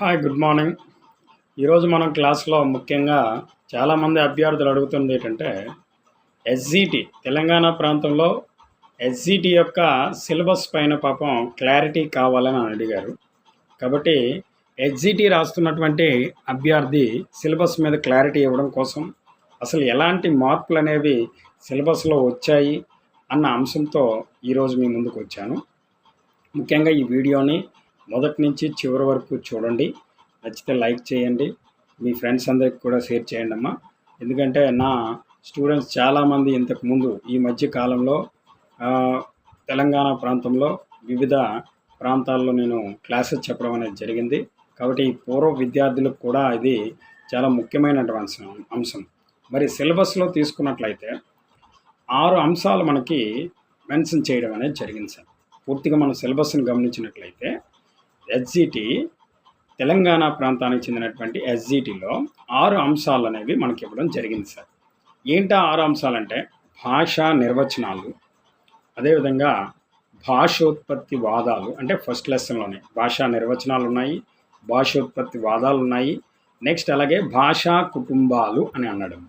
Hi good morning. ఈరోజు మనం క్లాస్లో ముఖ్యంగా చాలామంది అభ్యర్థులు అడుగుతుంది ఏంటంటే ఎస్జిటి తెలంగాణ ప్రాంతంలో ఎస్జిటి యొక్క సిలబస్ పైన పాపం క్లారిటీ కావాలని అడిగారు. కాబట్టి ఎస్జిటి రాస్తున్నటువంటి అభ్యర్థి సిలబస్ మీద క్లారిటీ ఇవ్వడం కోసం అసలు ఎలాంటి మార్పులు అనేవి సిలబస్లో వచ్చాయి అన్న అంశంతో ఈరోజు మీ ముందుకు వచ్చాను. ముఖ్యంగా ఈ వీడియోని మొదటి నుంచి చివరి వరకు చూడండి. నచ్చితే లైక్ చేయండి, మీ ఫ్రెండ్స్ అందరికి కూడా షేర్ చేయండి అమ్మా. ఎందుకంటే నా స్టూడెంట్స్ చాలామంది ఇంతకుముందు ఈ మధ్య కాలంలో తెలంగాణ ప్రాంతంలో వివిధ ప్రాంతాల్లో నేను క్లాసెస్ చెప్పడం అనేది జరిగింది. కాబట్టి ఈ పూర్వ విద్యార్థులకు కూడా ఇది చాలా ముఖ్యమైనటువంటి అంశం. మరి సిలబస్లో తీసుకున్నట్లయితే 6 అంశాలు మనకి మెన్షన్ చేయడం అనేది జరిగింది సార్. పూర్తిగా మన సిలబస్ని గమనించినట్లయితే ఎస్జిటి తెలంగాణ ప్రాంతానికి చెందినటువంటి ఎస్జిటిలో 6 అంశాలు అనేవి మనకి ఇవ్వడం జరిగింది సార్. ఏంటా 6 అంశాలంటే భాషా నిర్వచనాలు, అదేవిధంగా భాషోత్పత్తి వాదాలు, అంటే ఫస్ట్ లెసన్లోనే భాషా నిర్వచనాలు ఉన్నాయి, భాషోత్పత్తి వాదాలు ఉన్నాయి. నెక్స్ట్ అలాగే భాషా కుటుంబాలు అని అన్నాడు.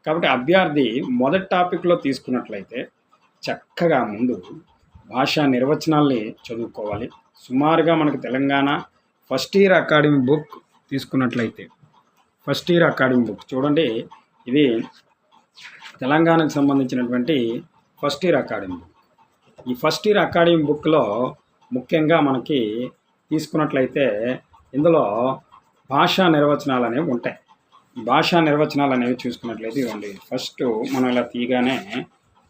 కాబట్టి అభ్యర్థి మొదటి టాపిక్లో తీసుకున్నట్లయితే చక్కగా ముందు భాషా నిర్వచనాల్ని చదువుకోవాలి. సుమారుగా మనకు Telangana first year academic book తీసుకున్నట్లయితే ఫస్ట్ ఇయర్ అకాడమిక్ బుక్ చూడండి, ఇది తెలంగాణకు సంబంధించినటువంటి ఫస్ట్ ఇయర్ అకాడమిక్ బుక్. ఈ ఫస్ట్ ఇయర్ అకాడమిక్ బుక్లో ముఖ్యంగా మనకి తీసుకున్నట్లయితే ఇందులో భాషా నిర్వచనాలు అనేవి ఉంటాయి. ఈ భాషా నిర్వచనాలు అనేవి చూసుకున్నట్లయితే ఇవ్వండి. ఫస్ట్ మనం ఇలా తీయగానే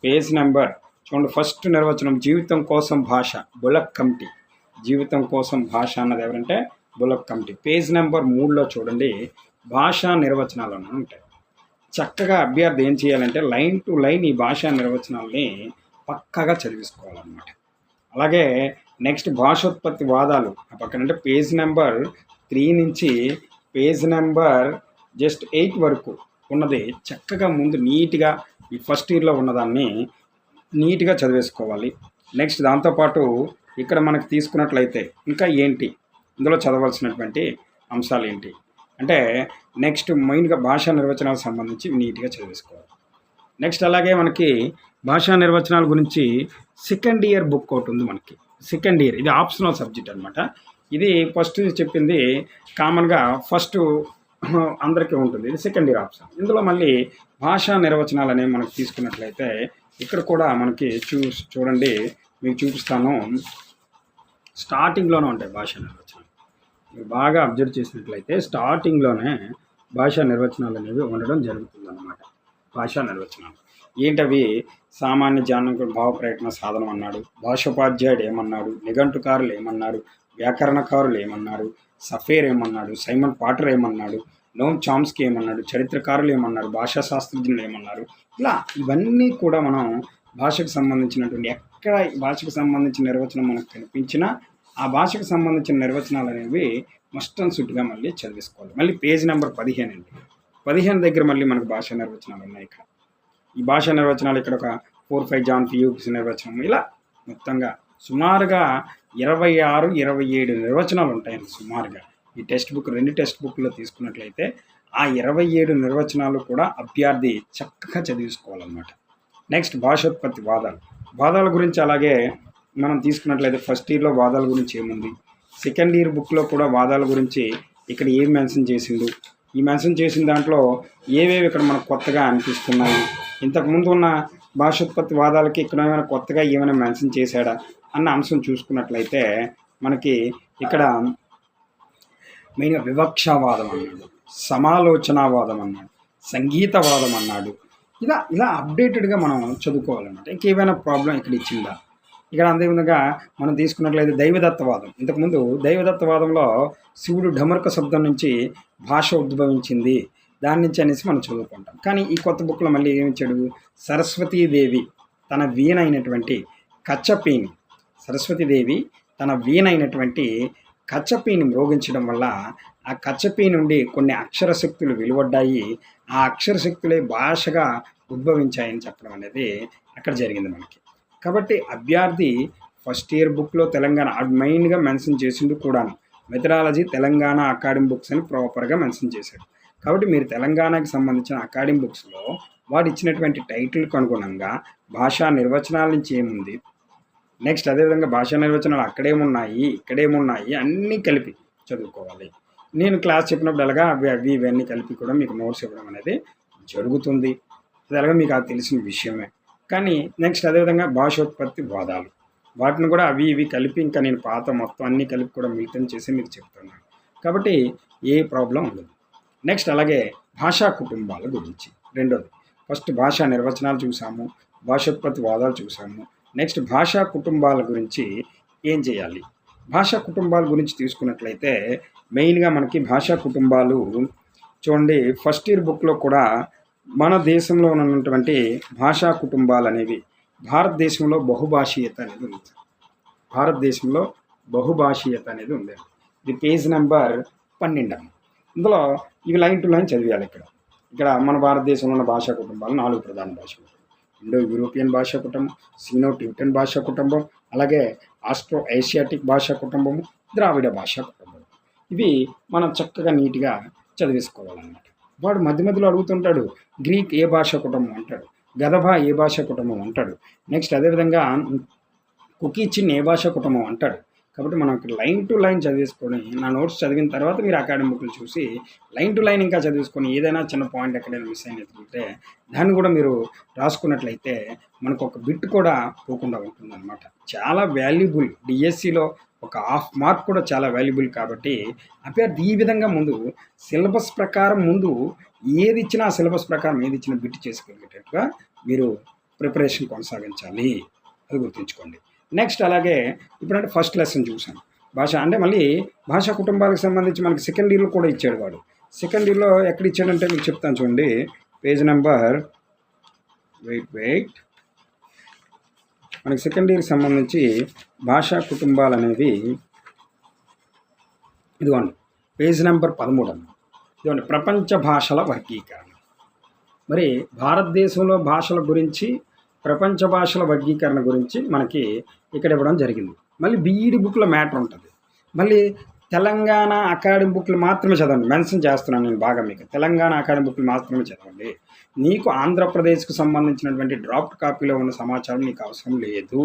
పేజ్ నెంబర్ చూడండి. ఫస్ట్ నిర్వచనం జీవితం కోసం భాష, బులక్ కమిటీ. జీవితం కోసం భాష అన్నది ఎవరంటే బులక్ కమిటీ. పేజ్ నెంబర్ 3లో చూడండి భాషా నిర్వచనాలు అని ఉంటాయి. చక్కగా అభ్యర్థి ఏం చేయాలంటే లైన్ టు లైన్ ఈ భాషా నిర్వచనాల్ని పక్కగా చదివించుకోవాలన్నమాట. అలాగే నెక్స్ట్ భాషోత్పత్తి వాదాలు ఆ పక్కన అంటే పేజ్ నెంబర్ 3 నుంచి పేజ్ నెంబర్ జస్ట్ 8 వరకు ఉన్నది చక్కగా ముందు నీట్గా ఈ ఫస్ట్ ఇయర్లో ఉన్నదాన్ని నీట్గా చదివేసుకోవాలి. నెక్స్ట్ దాంతోపాటు ఇక్కడ మనకు తీసుకున్నట్లయితే ఇంకా ఏంటి ఇందులో చదవాల్సినటువంటి అంశాలు ఏంటి అంటే నెక్స్ట్ మెయిన్గా భాషా నిర్వచనాలకు సంబంధించి నీట్గా చదివేసుకోవాలి. నెక్స్ట్ అలాగే మనకి భాషా నిర్వచనాల గురించి సెకండ్ ఇయర్ బుక్ ఒకటి ఉంది మనకి. సెకండ్ ఇయర్ ఇది ఆప్షనల్ సబ్జెక్ట్ అనమాట. ఇది ఫస్ట్ చెప్పింది కామన్గా ఫస్ట్ అందరికీ ఉంటుంది, ఇది సెకండ్ ఇయర్ ఆప్షన్. ఇందులో మళ్ళీ భాషా నిర్వచనాలు అనేవి మనకు తీసుకున్నట్లయితే ఇక్కడ కూడా మనకి చూడండి, మీకు చూపిస్తాను. స్టార్టింగ్లోనే ఉంటాయి భాషా నిర్వచనాలు. మీరు బాగా అబ్జర్వ్ చేసినట్లయితే స్టార్టింగ్లోనే భాషా నిర్వచనాలు అనేవి ఉండడం జరుగుతుందన్నమాట. భాషా నిర్వచనాలు ఏంటవి? సామాన్య జ్ఞానం భావ ప్రయత్న సాధనం అన్నాడు, భాషోపాధ్యాయుడు ఏమన్నాడు, నిఘంటుకారులు ఏమన్నారు, వ్యాకరణకారులు ఏమన్నారు, సఫేర్ ఏమన్నాడు, సైమన్ పాటర్ ఏమన్నాడు, నోమ్ చామ్స్కీ ఏమన్నాడు, చరిత్రకారులు ఏమన్నారు, భాషా శాస్త్రజ్ఞులు ఏమన్నారు. ఇలా ఇవన్నీ కూడా మనం భాషకు సంబంధించినటువంటి ఎక్కడ భాషకు సంబంధించిన నిర్వచనం మనకు కనిపించినా ఆ భాషకు సంబంధించిన నిర్వచనాలు అనేవి మస్ట్ అండ్ షుడ్గా మళ్ళీ చదివేసుకోవాలి. మళ్ళీ పేజ్ నెంబర్ 15 అండి. 15 దగ్గర మళ్ళీ మనకు భాషా నిర్వచనాలు ఉన్నాయి. ఇక్కడ ఈ భాషా నిర్వచనాలు ఇక్కడ ఒక 4-5 జాన్ ఫియూక్స్ నిర్వచనం, ఇలా మొత్తంగా సుమారుగా 26-27 నిర్వచనాలు ఉంటాయండి సుమారుగా. ఈ టెక్స్ట్ బుక్ 2 టెక్స్ట్ బుక్లో తీసుకున్నట్లయితే ఆ 27 నిర్వచనాలు కూడా అభ్యర్థి చక్కగా చదివించుకోవాలన్నమాట. నెక్స్ట్ భాషోత్పత్తి వాదాలు. వాదాల గురించి అలాగే మనం తీసుకున్నట్లయితే ఫస్ట్ ఇయర్లో వాదాల గురించి ఏముంది, సెకండ్ ఇయర్ బుక్లో కూడా వాదాల గురించి ఇక్కడ ఏం మెన్షన్ చేసిండు, ఈ మెన్షన్ చేసిన దాంట్లో ఏవేవి ఇక్కడ మనకు కొత్తగా అనిపిస్తున్నాయి, ఇంతకుముందు ఉన్న భాషోత్పత్తి వాదాలకి ఇక్కడ ఏమైనా కొత్తగా ఏమైనా మెన్షన్ చేశాడా అన్న అంశం చూసుకున్నట్లయితే మనకి ఇక్కడ మెయిన్గా వివక్షావాదం అన్నాడు, సమాలోచనావాదం అన్నాడు, సంగీతవాదం అన్నాడు. ఇలా అప్డేటెడ్గా మనం చదువుకోవాలన్నమాట. ఇంకేమైనా ప్రాబ్లం ఇక్కడ ఇచ్చిందా? ఇక్కడ అంతేవిధంగా మనం తీసుకున్నట్లయితే దైవదత్తవాదం. ఇంతకుముందు దైవదత్తవాదంలో శివుడు ఢమర్క శబ్దం నుంచి భాష ఉద్భవించింది, దాని నుంచి అనేసి మనం చదువుకుంటాం. కానీ ఈ కొత్త బుక్లో మళ్ళీ ఏమిచ్చాడు, సరస్వతీదేవి తన వీణ అయినటువంటి కచ్చపీని సరస్వతీదేవి తన వీణ అయినటువంటి కచ్చపీని మ్రోగించడం వల్ల ఆ కచ్చపీ నుండి కొన్ని అక్షరశక్తులు వెలువడ్డాయి, ఆ అక్షరశక్తులే భాషగా ఉద్భవించాయని చెప్పడం అనేది అక్కడ జరిగింది మనకి. కాబట్టి అభ్యర్థి ఫస్ట్ ఇయర్ బుక్లో తెలంగాణ మెయిన్గా మెన్షన్ చేసిండు కూడాను. మెథడాలజీ తెలంగాణ అకాడమిక్ బుక్స్ అని ప్రాపర్గా మెన్షన్ చేశాడు. కాబట్టి మీరు తెలంగాణకి సంబంధించిన అకాడమిక్ బుక్స్లో వాడు ఇచ్చినటువంటి టైటిల్కి అనుగుణంగా భాషా నిర్వచనాల నుంచి ఏముంది, నెక్స్ట్ అదేవిధంగా భాషా నిర్వచనాలు అక్కడేమున్నాయి ఇక్కడేమున్నాయి అన్నీ కలిపి చదువుకోవాలి. నేను క్లాస్ చెప్పినప్పుడు ఎలాగా ఇవన్నీ కలిపి కూడా మీకు నోట్స్ ఇవ్వడం అనేది జరుగుతుంది. అది ఎలాగో మీకు అది తెలిసిన విషయమే. కానీ నెక్స్ట్ అదేవిధంగా భాషోత్పత్తి వాదాలు, వాటిని కూడా ఇవి కలిపి ఇంకా నేను పాత మొత్తం అన్నీ కలిపి కూడా మిళితం చేసి మీకు చెప్తున్నాను. కాబట్టి ఏ ప్రాబ్లం ఉండదు. నెక్స్ట్ అలాగే భాషా కుటుంబాల గురించి రెండోది. ఫస్ట్ భాషా నిర్వచనాలు చూసాము, భాషోత్పత్తి వాదాలు చూసాము. నెక్స్ట్ భాషా కుటుంబాల గురించి ఏం చేయాలి. భాషా కుటుంబాల గురించి తీసుకున్నట్లయితే మెయిన్గా మనకి భాషా కుటుంబాలు చూడండి, ఫస్ట్ ఇయర్ బుక్లో కూడా మన దేశంలో ఉన్నటువంటి భాషా కుటుంబాలు అనేవి భారతదేశంలో బహుభాషీయత అనేది ఉంది. భారతదేశంలో బహుభాషీయత అనేది ఉంది. ఇది పేజ్ నెంబర్ 12. ఇందులో ఇవి లైన్ టు లైన్ చదివేయాలి. ఇక్కడ మన భారతదేశంలో ఉన్న భాషా కుటుంబాలు 4 ప్రధాన భాషలు: ఇండో యూరోపియన్ భాషా కుటుంబం, సీనో టిబెటన్ భాషా కుటుంబం, అలాగే ఆస్ట్రో ఏషియాటిక్ భాషా కుటుంబము, ద్రావిడ భాషా కుటుంబం. ఇవి మనం చక్కగా నీట్గా చదివేసుకోవాలన్నమాట. వాడు మధ్య మధ్యలో అడుగుతుంటాడు, గ్రీక్ ఏ భాషా కుటుంబం అంటాడు, గదభ ఏ భాషా కుటుంబం అంటాడు, నెక్స్ట్ అదేవిధంగా కుకీచిన్ ఏ భాషా కుటుంబం అంటాడు. కాబట్టి మనం లైన్ టు లైన్ చదివేసుకొని నా నోట్స్ చదివిన తర్వాత మీరు అకాడమిక్ బుక్లు చూసి లైన్ టు లైన్ ఇంకా చదివేసుకొని ఏదైనా చిన్న పాయింట్ ఎక్కడైనా మిస్ అయినట్లయితే దాన్ని కూడా మీరు రాసుకున్నట్లయితే మనకు ఒక బిట్ కూడా పోకుండా ఉంటుందన్నమాట. చాలా వాల్యుబుల్. డిఎస్సిలో ఒక హాఫ్ మార్క్ కూడా చాలా వాల్యుబుల్. కాబట్టి అభ్యర్థి ఈ విధంగా ముందు సిలబస్ ప్రకారం ముందు ఏది ఇచ్చినా ఆ సిలబస్ ప్రకారం ఏది ఇచ్చినా బిట్ చేసుకోగలిగేటట్టుగా మీరు ప్రిపరేషన్ కొనసాగించాలి. అది గుర్తుంచుకోండి. నెక్స్ట్ అలాగే ఇప్పుడంటే ఫస్ట్ లెసన్ చూసాను భాష అంటే మళ్ళీ భాషా కుటుంబాలకు సంబంధించి మనకి సెకండ్ ఇయర్లో కూడా ఇచ్చాడు వాడు. సెకండ్ ఇయర్లో ఎక్కడ ఇచ్చాడంటే మీకు చెప్తాను చూడండి. పేజ్ నెంబర్ మనకి సెకండ్ ఇయర్కి సంబంధించి భాషా కుటుంబాలు అనేవి ఇదిగోండి పేజ్ నెంబర్ 13. ఇదిగోండి ప్రపంచ భాషల వర్గీకరణ. మరి భారతదేశంలో భాషల గురించి ప్రపంచ భాషల వర్గీకరణ గురించి మనకి ఇక్కడ ఇవ్వడం జరిగింది. మళ్ళీ బీఈడి బుక్లో మ్యాటర్ ఉంటుంది. మళ్ళీ తెలంగాణ అకాడమిక్ బుక్లు మాత్రమే చదవండి. మెన్షన్ చేస్తున్నాను నేను బాగా మీకు. తెలంగాణ అకాడమిక్ బుక్లు మాత్రమే చదవండి. నీకు ఆంధ్రప్రదేశ్కు సంబంధించినటువంటి డ్రాఫ్ట్ కాపీలో ఉన్న సమాచారం నీకు అవసరం లేదు.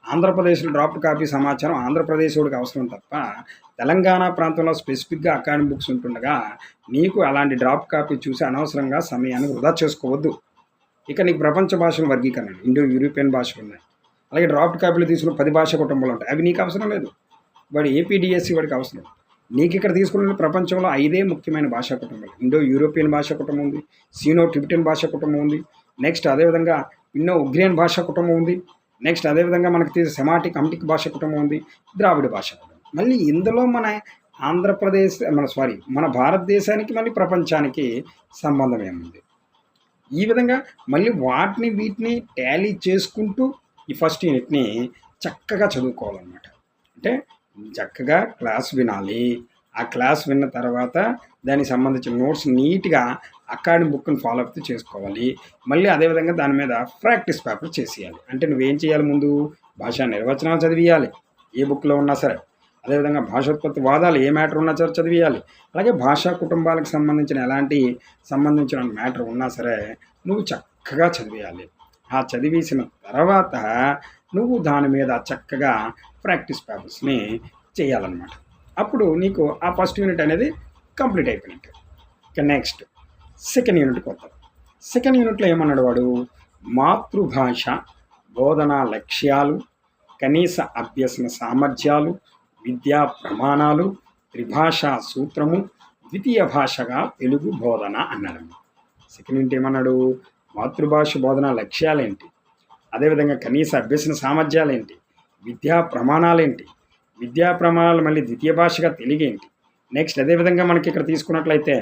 ఆంధ్రప్రదేశ్లో డ్రాఫ్ట్ కాపీ సమాచారం ఆంధ్రప్రదేశోడికి అవసరం తప్ప తెలంగాణ ప్రాంతంలో స్పెసిఫిక్గా అకాడమిక్ బుక్స్ ఉంటుండగా నీకు అలాంటి డ్రాఫ్ట్ కాపీ చూసి అనవసరంగా సమయాన్ని వృధా చేసుకోవద్దు. ఇక నీకు ప్రపంచ భాషల వర్గీకరణ, ఇండో యూరోపియన్ భాషలు ఉన్నాయి. అలాగే డ్రాఫ్ట్ కాపీలు తీసుకున్న 10 భాషా కుటుంబాలు ఉంటాయి. అవి నీకు అవసరం లేదు. వాడు ఏపీడిఎస్సి వాడికి అవసరం. నీకు ఇక్కడ తీసుకున్న ప్రపంచంలో 5 ముఖ్యమైన భాషా కుటుంబాలు. ఇండో యూరోపియన్ భాషా కుటుంబం ఉంది, సీనో టిబెటన్ భాషా కుటుంబం ఉంది, నెక్స్ట్ అదేవిధంగా ఇండో ఉగ్రియన్ భాషా కుటుంబం ఉంది, నెక్స్ట్ అదేవిధంగా మనకి తీసే సెమాటిక్ అమిటిక్ భాషా కుటుంబం ఉంది, ద్రావిడ భాషా కుటుంబం. మళ్ళీ ఇందులో మన ఆంధ్రప్రదేశ్ మన భారతదేశానికి మళ్ళీ ప్రపంచానికి సంబంధం ఏముంది. ఈ విధంగా మళ్ళీ వీటిని టాలీ చేసుకుంటూ ఈ ఫస్ట్ యూనిట్ని చక్కగా చదువుకోవాలన్నమాట. అంటే చక్కగా క్లాస్ వినాలి. ఆ క్లాస్ విన్న తర్వాత దానికి సంబంధించిన నోట్స్ నీట్గా అకాడమిక్ బుక్ని ఫాలో అప్ చేసుకోవాలి. మళ్ళీ అదేవిధంగా దాని మీద ప్రాక్టీస్ పేపర్ చేసేయాలి. అంటే నువ్వేం చేయాలి, ముందు భాషా నిర్వచనాలు చదివేయాలి ఏ బుక్లో ఉన్నా సరే. అదేవిధంగా భాషోత్పత్తి వాదాలు ఏ మ్యాటర్ ఉన్నా సరే చదివేయాలి. అలాగే భాషా కుటుంబాలకు సంబంధించిన మ్యాటర్ ఉన్నా సరే నువ్వు చక్కగా చదివేయాలి. ఆ చదివేసిన తర్వాత నువ్వు దాని మీద చక్కగా ప్రాక్టీస్ పేపర్స్ని చేయాలన్నమాట. అప్పుడు నీకు ఆ ఫస్ట్ యూనిట్ అనేది కంప్లీట్ అయిపోయినట్టు. ఇక నెక్స్ట్ సెకండ్ యూనిట్కి వద్దాం. సెకండ్ యూనిట్లో ఏమన్నాడు వాడు, మాతృభాష బోధనా లక్ష్యాలు, కనీస అభ్యసన సామర్థ్యాలు, విద్యా ప్రమాణాలు, త్రిభాషా సూత్రము, ద్వితీయ భాషగా తెలుగు బోధన అన్నాడు. సెకండ్ యూనిట్ ఏమన్నాడు, మాతృభాష బోధన లక్ష్యాలేంటి, అదేవిధంగా కనీస అభ్యసన సామర్థ్యాలేంటి, విద్యా ప్రమాణాలేంటి, విద్యా ప్రమాణాలు మళ్ళీ ద్వితీయ భాషగా తెలుగు ఏంటి, నెక్స్ట్ అదేవిధంగా మనకి ఇక్కడ తీసుకున్నట్లయితే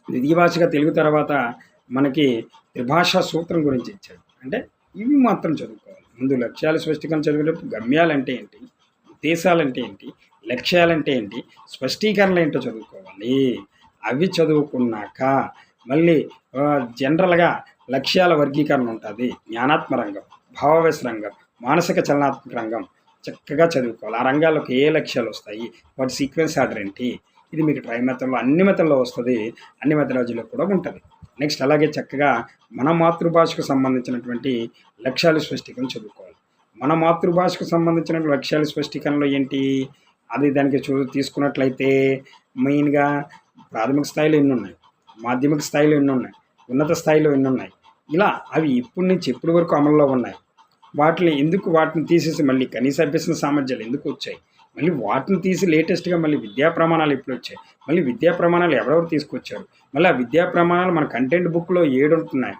ద్వితీయ భాషగా తెలుగు తర్వాత మనకి త్రిభాషా సూత్రం గురించి ఇచ్చాడు. అంటే ఇవి మాత్రం చదువుకోవాలి. ముందు లక్ష్యాలు స్పష్టీకరణ చదివేటప్పుడు గమ్యాలంటే ఏంటి, ఉద్దేశాలంటే ఏంటి, లక్ష్యాలంటే ఏంటి, స్పష్టీకరణలు ఏంటో చదువుకోవాలి. అవి చదువుకున్నాక మళ్ళీ జనరల్గా లక్ష్యాల వర్గీకరణ ఉంటుంది. జ్ఞానాత్మక రంగం, భావవేశ రంగం, మానసిక చలనాత్మక రంగం, చక్కగా చదువుకోవాలి. ఆ రంగాల్లోకి ఏ లక్ష్యాలు వస్తాయి, వాటి సీక్వెన్స్ ఆర్డర్ ఏంటి, ఇది మీకు ట్రై మెథడ్లో అన్ని మెథడ్లో వస్తుంది, అన్ని మెథడాలజీలో కూడా ఉంటుంది. నెక్స్ట్ అలాగే చక్కగా మన మాతృభాషకు సంబంధించినటువంటి లక్ష్యాలు స్పష్టీకరణ చదువుకోవాలి. మన మాతృభాషకు సంబంధించిన లక్ష్యాల స్పష్టీకరణలో ఏంటి, అది దానికి తీసుకున్నట్లయితే మెయిన్గా ప్రాథమిక స్థాయిలో ఎన్ని ఉన్నాయి, మాధ్యమిక స్థాయిలో ఎన్ని ఉన్నాయి, ఉన్నత స్థాయిలో ఎన్ని ఉన్నాయి, ఇలా అవి ఇప్పటి నుంచి ఎప్పటి వరకు అమల్లో ఉన్నాయి, వాటిని తీసేసి మళ్ళీ కనీస అభ్యసన సామర్థ్యాలు ఎందుకు వచ్చాయి, మళ్ళీ వాటిని తీసి లేటెస్ట్గా మళ్ళీ విద్యా ప్రమాణాలు ఎప్పుడు వచ్చాయి, మళ్ళీ విద్యా ప్రమాణాలు ఎవరెవరు తీసుకొచ్చారు, మళ్ళీ ఆ విద్యా ప్రమాణాలు మన కంటెంట్ బుక్లో 7 ఉంటున్నాయి,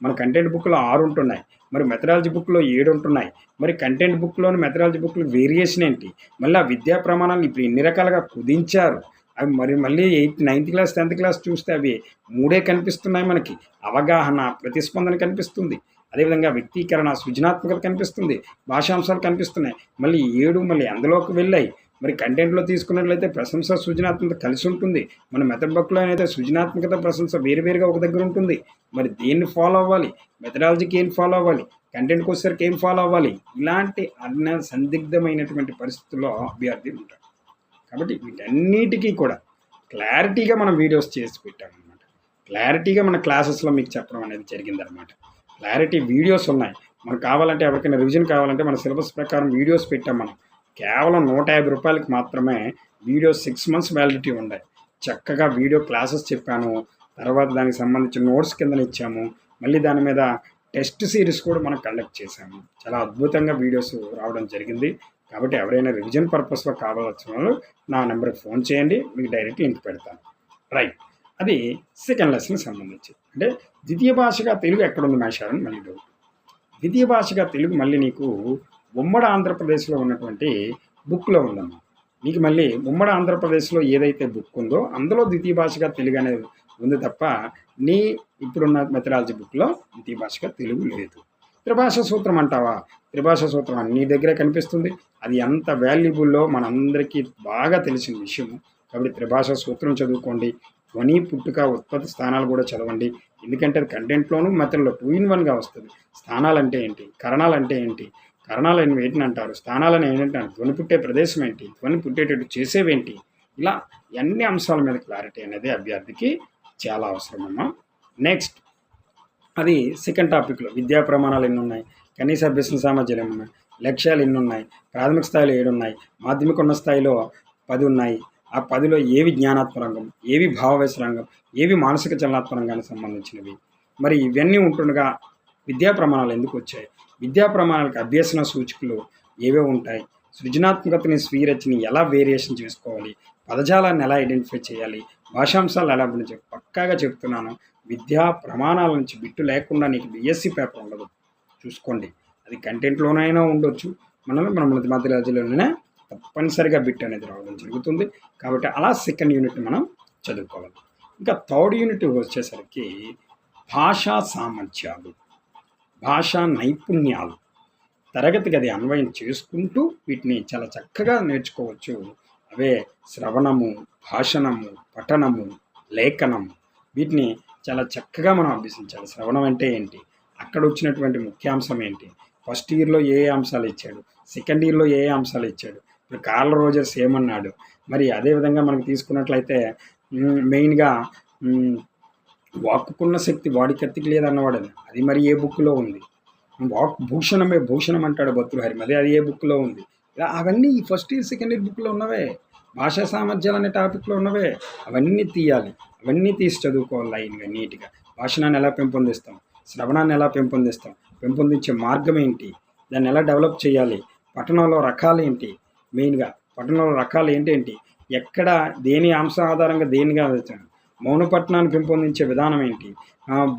మన కంటెంట్ బుక్లో 6 ఉంటున్నాయి, మరి మెథడాలజీ బుక్లో 7 ఉంటున్నాయి, మరి కంటెంట్ బుక్లోని మెథడాలజీ బుక్లో వేరియేషన్ ఏంటి, మళ్ళీ ఆ విద్యా ప్రమాణాలు ఇప్పుడు ఎన్ని రకాలుగా కుదించారు, అవి మళ్ళీ 8th 9th class 10th class చూస్తే అవి 3 కనిపిస్తున్నాయి మనకి. అవగాహన, ప్రతిస్పందన కనిపిస్తుంది, అదేవిధంగా వ్యక్తీకరణ, సృజనాత్మకత కనిపిస్తుంది, భాషాంశాలు కనిపిస్తున్నాయి, మళ్ళీ 7 మళ్ళీ అందులోకి వెళ్ళాయి. మరి కంటెంట్లో తీసుకున్నట్లయితే ప్రశంస, సృజనాత్మకత కలిసి ఉంటుంది. మన మెథడ్ బుక్లో అయితే సృజనాత్మకత, ప్రశంస వేరువేరుగా ఒక దగ్గర ఉంటుంది. మరి దేన్ని ఫాలో అవ్వాలి, మెథడాలజీకి ఏం ఫాలో అవ్వాలి, కంటెంట్కి వచ్చేసరికి ఏం ఫాలో అవ్వాలి, ఇలాంటి సందిగ్ధమైనటువంటి పరిస్థితుల్లో అభ్యర్థి ఉంటారు. కాబట్టి వీటన్నిటికీ కూడా క్లారిటీగా మనం వీడియోస్ చేసి పెట్టామన్నమాట. క్లారిటీగా మన క్లాసెస్లో మీకు చెప్పడం అనేది జరిగిందనమాట. క్లారిటీ వీడియోస్ ఉన్నాయి. మనకు కావాలంటే ఎవరికైనా రివిజన్ కావాలంటే మన సిలబస్ ప్రకారం వీడియోస్ పెట్టాం మనం. కేవలం 150 రూపాయలకి మాత్రమే వీడియోస్ 6 months వ్యాలిడిటీ ఉన్నాయి. చక్కగా వీడియో క్లాసెస్ చెప్పాను, తర్వాత దానికి సంబంధించిన నోట్స్ కింద ఇచ్చాము, మళ్ళీ దాని మీద టెస్ట్ సిరీస్ కూడా మనం కండక్ట్ చేశాము. చాలా అద్భుతంగా వీడియోస్ రావడం జరిగింది. కాబట్టి ఎవరైనా రివిజన్ పర్పస్లో కావాల్సిన వాళ్ళు నా నెంబర్కి ఫోన్ చేయండి, మీకు డైరెక్ట్ లింక్ పెడతాను. రైట్, అది సెకండ్ లెసన్కి సంబంధించి. అంటే ద్వితీయ భాషగా తెలుగు ఎక్కడుంది మేషారని మళ్ళీ డౌట్. ద్వితీయ భాషగా తెలుగు మళ్ళీ నీకు ఉమ్మడి ఆంధ్రప్రదేశ్లో ఉన్నటువంటి బుక్లో ఉందమ్మా. నీకు మళ్ళీ ఉమ్మడి ఆంధ్రప్రదేశ్లో ఏదైతే బుక్ ఉందో అందులో ద్వితీయ భాషగా తెలుగు అనేది ఉంది తప్ప నీ ఇప్పుడున్న మెథడాలజీ బుక్లో ద్వితీయ భాషగా తెలుగు లేదు. త్రిభాషా సూత్రం అంటావా, త్రిభాషా సూత్రం నీ దగ్గరే కనిపిస్తుంది. అది ఎంత వాల్యుబుల్లో మనందరికీ బాగా తెలిసిన విషయము. కాబట్టి త్రిభాషా సూత్రం చదువుకోండి. ధ్వని, పుట్టుక, ఉత్పత్తి స్థానాలు కూడా చదవండి. ఎందుకంటే అది కంటెంట్లోనూ మెథడ్లో 2 in 1గా వస్తుంది. స్థానాలు అంటే ఏంటి, కరణాలు అంటే ఏంటి, కరణాలు ఏంటి అంటారు, స్థానాలను ఏంటంటారు, ధ్వని పుట్టే ప్రదేశం ఏంటి, ధ్వని పుట్టేటట్టు చేసేవేంటి, ఇలా అన్ని అంశాల మీద క్లారిటీ అనేది అభ్యర్థికి చాలా అవసరమమ్మా. నెక్స్ట్ అది సెకండ్ టాపిక్లో విద్యా ప్రమాణాలు ఎన్ని ఉన్నాయి, కనీస అభ్యసన సామర్థ్యాలు ఎన్ని ఉన్నాయి, లక్ష్యాలు ఎన్ని ఉన్నాయి, ప్రాథమిక స్థాయిలో 7 ఉన్నాయి, మాధ్యమిక ఉన్న స్థాయిలో 10 ఉన్నాయి. ఆ 10లో ఏవి జ్ఞానాత్మక రంగం, ఏవి భావవేశ రంగం, ఏవి మానసిక చలనాత్మక రంగానికి సంబంధించినవి. మరి ఇవన్నీ ఉంటుండగా విద్యా ప్రమాణాలు ఎందుకు వచ్చాయి, విద్యా ప్రమాణాలకు అభ్యసన సూచికలు ఏవే ఉంటాయి, సృజనాత్మకతని, స్వీరచని ఎలా వేరియేషన్ చేసుకోవాలి, పదజాలాన్ని ఎలా ఐడెంటిఫై చేయాలి, భాషాంశాలు ఎలా పక్కాగా చెప్తున్నాను. విద్యా ప్రమాణాల నుంచి బిట్టు లేకుండా నీకు బిఎస్సి పేపర్ ఉండదు, చూసుకోండి. అది కంటెంట్లోనైనా ఉండొచ్చు, మన మెథడాలజీలోనైనా తప్పనిసరిగా బిట్ అనేది రావడం జరుగుతుంది. కాబట్టి అలా సెకండ్ యూనిట్ మనం చదువుకోవాలి. ఇంకా థర్డ్ యూనిట్ వచ్చేసరికి భాషా సామర్థ్యాలు, భాషా నైపుణ్యాలు. తరగతి గది అన్వయం చేసుకుంటూ వీటిని చాలా చక్కగా నేర్చుకోవచ్చు. అవే శ్రవణము, భాషణము, పఠనము, లేఖనము. వీటిని చాలా చక్కగా మనం అభ్యసించాలి. శ్రవణం అంటే ఏంటి, అక్కడ వచ్చినటువంటి ముఖ్యాంశం ఏంటి, ఫస్ట్ ఇయర్లో ఏ అంశాలు ఇచ్చాడు, సెకండ్ ఇయర్లో ఏ అంశాలు ఇచ్చాడు, ఇప్పుడు కార్ల్ రోజర్స్ ఏమన్నాడు, మరి అదేవిధంగా మనకు తీసుకున్నట్లయితే మెయిన్గా వాక్కుకున్న శక్తి వాడి కత్తికి లేదన్నవాడు, అది మరి ఏ బుక్లో ఉంది. వాక్ భూషణమే భూషణం అంటాడు భర్తృహరి, మరి అది ఏ బుక్లో ఉంది. ఇలా అవన్నీ ఈ ఫస్ట్ ఇయర్ సెకండ్ ఇయర్ బుక్లో ఉన్నవే, భాషా సామర్థ్యాలు అనే టాపిక్లో ఉన్నవే. అవన్నీ తీయాలి, అవన్నీ తీసి చదువుకోవాలి లైన్గా నీట్గా. భాషణాన్ని ఎలా పెంపొందిస్తాం, శ్రవణాన్ని ఎలా పెంపొందిస్తాం, పెంపొందించే మార్గం ఏంటి, దాన్ని ఎలా డెవలప్ చేయాలి, పఠనంలో రకాలు ఏంటి, మెయిన్గా పఠనంలో రకాలు ఏంటేంటి, ఎక్కడ దేని అంశం ఆధారంగా దేనిగా మౌనపట్నాన్ని పెంపొందించే విధానం ఏంటి,